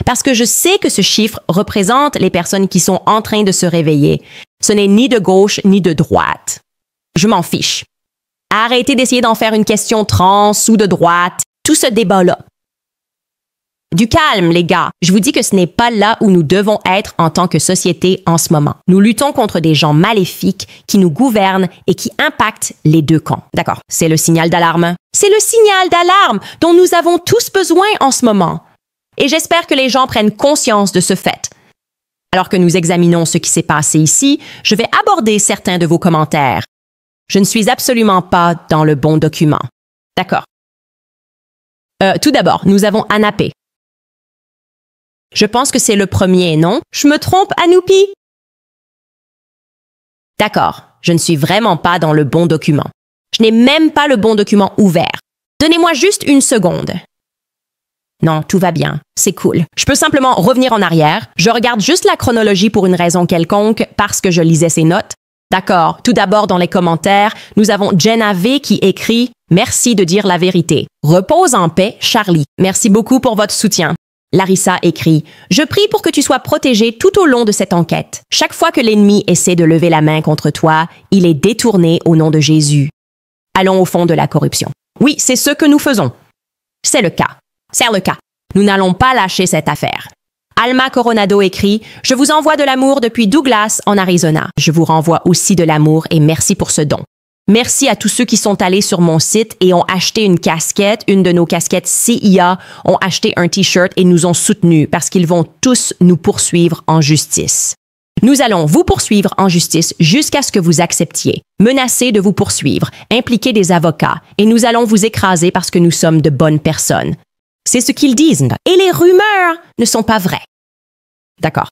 Parce que je sais que ce chiffre représente les personnes qui sont en train de se réveiller. Ce n'est ni de gauche ni de droite. Je m'en fiche. Arrêtez d'essayer d'en faire une question trans ou de droite. Tout ce débat-là. Du calme, les gars. Je vous dis que ce n'est pas là où nous devons être en tant que société en ce moment. Nous luttons contre des gens maléfiques qui nous gouvernent et qui impactent les deux camps. D'accord, c'est le signal d'alarme. C'est le signal d'alarme dont nous avons tous besoin en ce moment. Et j'espère que les gens prennent conscience de ce fait. Alors que nous examinons ce qui s'est passé ici, je vais aborder certains de vos commentaires. Je ne suis absolument pas dans le bon document. D'accord. Tout d'abord, nous avons Anna P. Je pense que c'est le premier, non? Je me trompe, Anoupi? D'accord, je ne suis vraiment pas dans le bon document. Je n'ai même pas le bon document ouvert. Donnez-moi juste une seconde. Non, tout va bien. C'est cool. Je peux simplement revenir en arrière. Je regarde juste la chronologie pour une raison quelconque parce que je lisais ses notes. D'accord. Tout d'abord, dans les commentaires, nous avons Jenna V qui écrit « Merci de dire la vérité. Repose en paix, Charlie. Merci beaucoup pour votre soutien. » Larissa écrit « Je prie pour que tu sois protégé tout au long de cette enquête. Chaque fois que l'ennemi essaie de lever la main contre toi, il est détourné au nom de Jésus. Allons au fond de la corruption. » Oui, c'est ce que nous faisons. C'est le cas. C'est le cas. Nous n'allons pas lâcher cette affaire. Alma Coronado écrit « Je vous envoie de l'amour depuis Douglas, en Arizona. Je vous renvoie aussi de l'amour et merci pour ce don. Merci à tous ceux qui sont allés sur mon site et ont acheté une casquette, une de nos casquettes CIA, ont acheté un T-shirt et nous ont soutenus parce qu'ils vont tous nous poursuivre en justice. Nous allons vous poursuivre en justice jusqu'à ce que vous acceptiez, menacer de vous poursuivre, impliquer des avocats et nous allons vous écraser parce que nous sommes de bonnes personnes. C'est ce qu'ils disent. Et les rumeurs ne sont pas vraies. D'accord.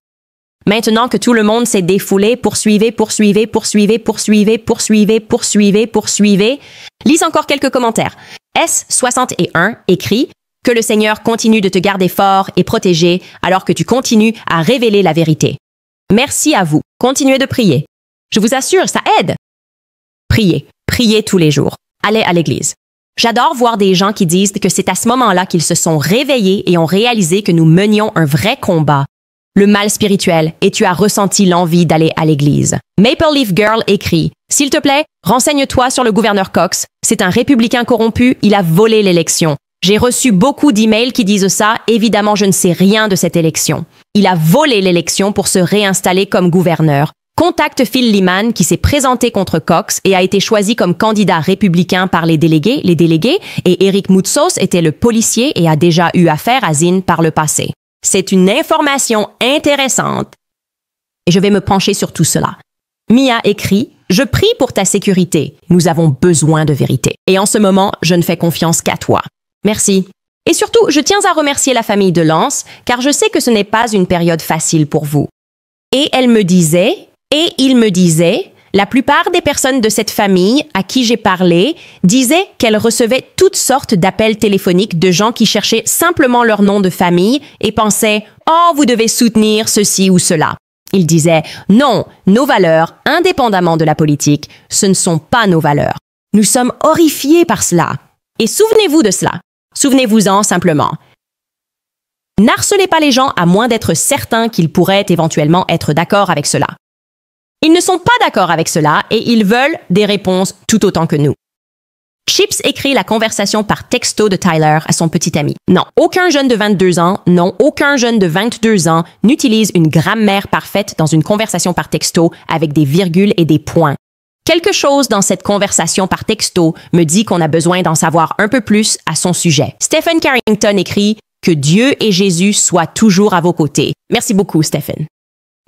Maintenant que tout le monde s'est défoulé, poursuivez. Lise encore quelques commentaires. S61 écrit que le Seigneur continue de te garder fort et protégé alors que tu continues à révéler la vérité. Merci à vous. Continuez de prier. Je vous assure, ça aide. Priez. Priez tous les jours. allait à l'église. J'adore voir des gens qui disent que c'est à ce moment-là qu'ils se sont réveillés et ont réalisé que nous menions un vrai combat. Le mal spirituel, et tu as ressenti l'envie d'aller à l'église. Maple Leaf Girl écrit « S'il te plaît, renseigne-toi sur le gouverneur Cox. C'est un républicain corrompu, il a volé l'élection. J'ai reçu beaucoup d'emails qui disent ça. Évidemment, je ne sais rien de cette élection. Il a volé l'élection pour se réinstaller comme gouverneur. Contacte Phil Liman qui s'est présenté contre Cox et a été choisi comme candidat républicain par les délégués, et Eric Moutsos était le policier et a déjà eu affaire à Zinn par le passé. C'est une information intéressante. Et je vais me pencher sur tout cela. Mia écrit « Je prie pour ta sécurité. Nous avons besoin de vérité. Et en ce moment, je ne fais confiance qu'à toi. Merci. Et surtout, je tiens à remercier la famille de Lance, car je sais que ce n'est pas une période facile pour vous. » Et il me disait, la plupart des personnes de cette famille à qui j'ai parlé disaient qu'elles recevaient toutes sortes d'appels téléphoniques de gens qui cherchaient simplement leur nom de famille et pensaient « Oh, vous devez soutenir ceci ou cela ». Ils disaient « Non, nos valeurs, indépendamment de la politique, ce ne sont pas nos valeurs. Nous sommes horrifiés par cela. Et souvenez-vous de cela. Souvenez-vous-en simplement. N'harcelez pas les gens à moins d'être certain qu'ils pourraient éventuellement être d'accord avec cela. Ils ne sont pas d'accord avec cela et ils veulent des réponses tout autant que nous. Chips écrit la conversation par texto de Tyler à son petit ami. Non, aucun jeune de 22 ans, n'utilise une grammaire parfaite dans une conversation par texto avec des virgules et des points. Quelque chose dans cette conversation par texto me dit qu'on a besoin d'en savoir un peu plus à son sujet. Stephen Carrington écrit « Que Dieu et Jésus soient toujours à vos côtés ». Merci beaucoup, Stephen.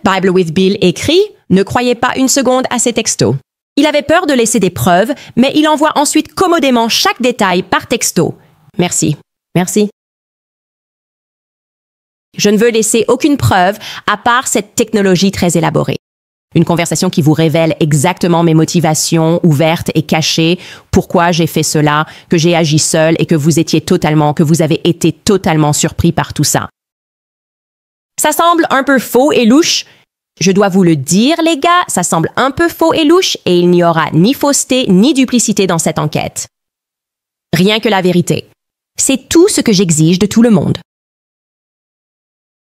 Bible with Bill écrit « Ne croyez pas une seconde à ces textos ». Il avait peur de laisser des preuves, mais il envoie ensuite commodément chaque détail par texto. Merci. Merci. Je ne veux laisser aucune preuve à part cette technologie très élaborée. Une conversation qui vous révèle exactement mes motivations ouvertes et cachées, pourquoi j'ai fait cela, que j'ai agi seul et que vous avez été totalement surpris par tout ça. Ça semble un peu faux et louche. Je dois vous le dire, les gars, ça semble un peu faux et louche et il n'y aura ni fausseté ni duplicité dans cette enquête. Rien que la vérité. C'est tout ce que j'exige de tout le monde.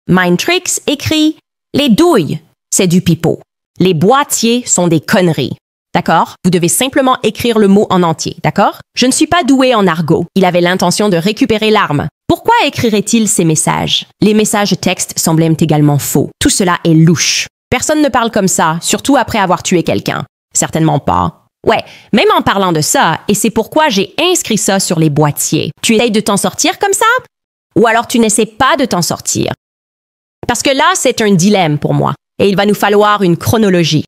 Mindtricks écrit « Les douilles, c'est du pipeau. Les boîtiers sont des conneries. » D'accord? Vous devez simplement écrire le mot en entier, d'accord? Je ne suis pas doué en argot. Il avait l'intention de récupérer l'arme. Pourquoi écrirait-il ces messages? Les messages textes semblaient également faux. Tout cela est louche. Personne ne parle comme ça, surtout après avoir tué quelqu'un. Certainement pas. Ouais, même en parlant de ça, et c'est pourquoi j'ai inscrit ça sur les boîtiers. Tu essayes de t'en sortir comme ça? Ou alors tu n'essaies pas de t'en sortir? Parce que là, c'est un dilemme pour moi, et il va nous falloir une chronologie.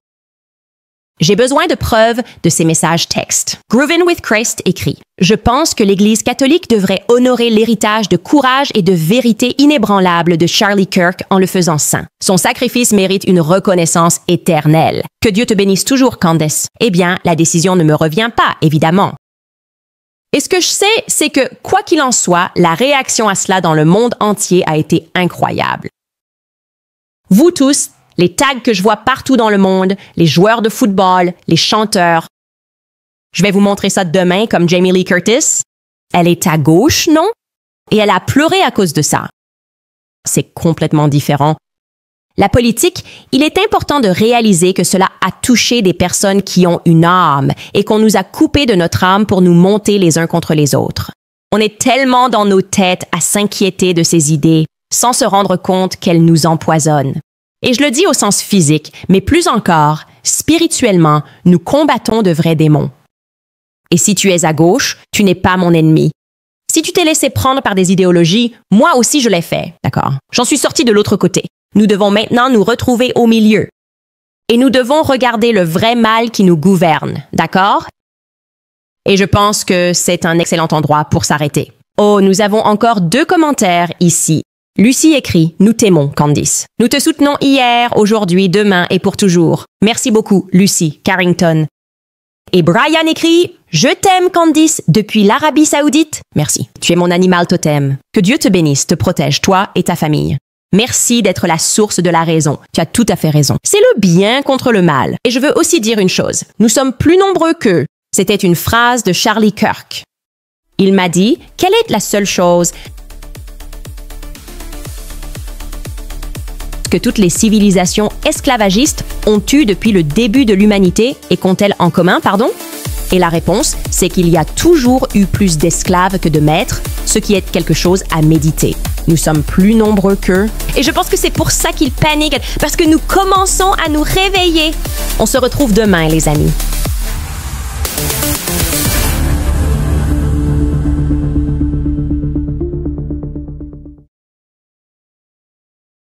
J'ai besoin de preuves de ces messages textes. Groovin with Christ écrit « Je pense que l'Église catholique devrait honorer l'héritage de courage et de vérité inébranlable de Charlie Kirk en le faisant saint. Son sacrifice mérite une reconnaissance éternelle. Que Dieu te bénisse toujours, Candace. Eh bien, la décision ne me revient pas, évidemment. Et ce que je sais, c'est que, quoi qu'il en soit, la réaction à cela dans le monde entier a été incroyable. Vous tous, les tags que je vois partout dans le monde, les joueurs de football, les chanteurs. Je vais vous montrer ça demain comme Jamie Lee Curtis. Elle est à gauche, non? Et elle a pleuré à cause de ça. C'est complètement différent. La politique, il est important de réaliser que cela a touché des personnes qui ont une âme et qu'on nous a coupé de notre âme pour nous monter les uns contre les autres. On est tellement dans nos têtes à s'inquiéter de ces idées sans se rendre compte qu'elles nous empoisonnent. Et je le dis au sens physique, mais plus encore, spirituellement, nous combattons de vrais démons. Et si tu es à gauche, tu n'es pas mon ennemi. Si tu t'es laissé prendre par des idéologies, moi aussi je l'ai fait, d'accord? J'en suis sorti de l'autre côté. Nous devons maintenant nous retrouver au milieu. Et nous devons regarder le vrai mal qui nous gouverne, d'accord? Et je pense que c'est un excellent endroit pour s'arrêter. Oh, nous avons encore 2 commentaires ici. Lucie écrit « Nous t'aimons, Candice. Nous te soutenons hier, aujourd'hui, demain et pour toujours. Merci beaucoup, Lucie Carrington. » Et Brian écrit « Je t'aime, Candice, depuis l'Arabie Saoudite. Merci. Tu es mon animal totem. Que Dieu te bénisse, te protège, toi et ta famille. Merci d'être la source de la raison. Tu as tout à fait raison. C'est le bien contre le mal. Et je veux aussi dire une chose. Nous sommes plus nombreux qu'eux. C'était une phrase de Charlie Kirk. Il m'a dit « Quelle est la seule chose que toutes les civilisations esclavagistes ont eue depuis le début de l'humanité et qu'ont-elles en commun, pardon? » Et la réponse, c'est qu'il y a toujours eu plus d'esclaves que de maîtres, ce qui est quelque chose à méditer. Nous sommes plus nombreux qu'eux. Et je pense que c'est pour ça qu'ils paniquent, parce que nous commençons à nous réveiller. On se retrouve demain, les amis.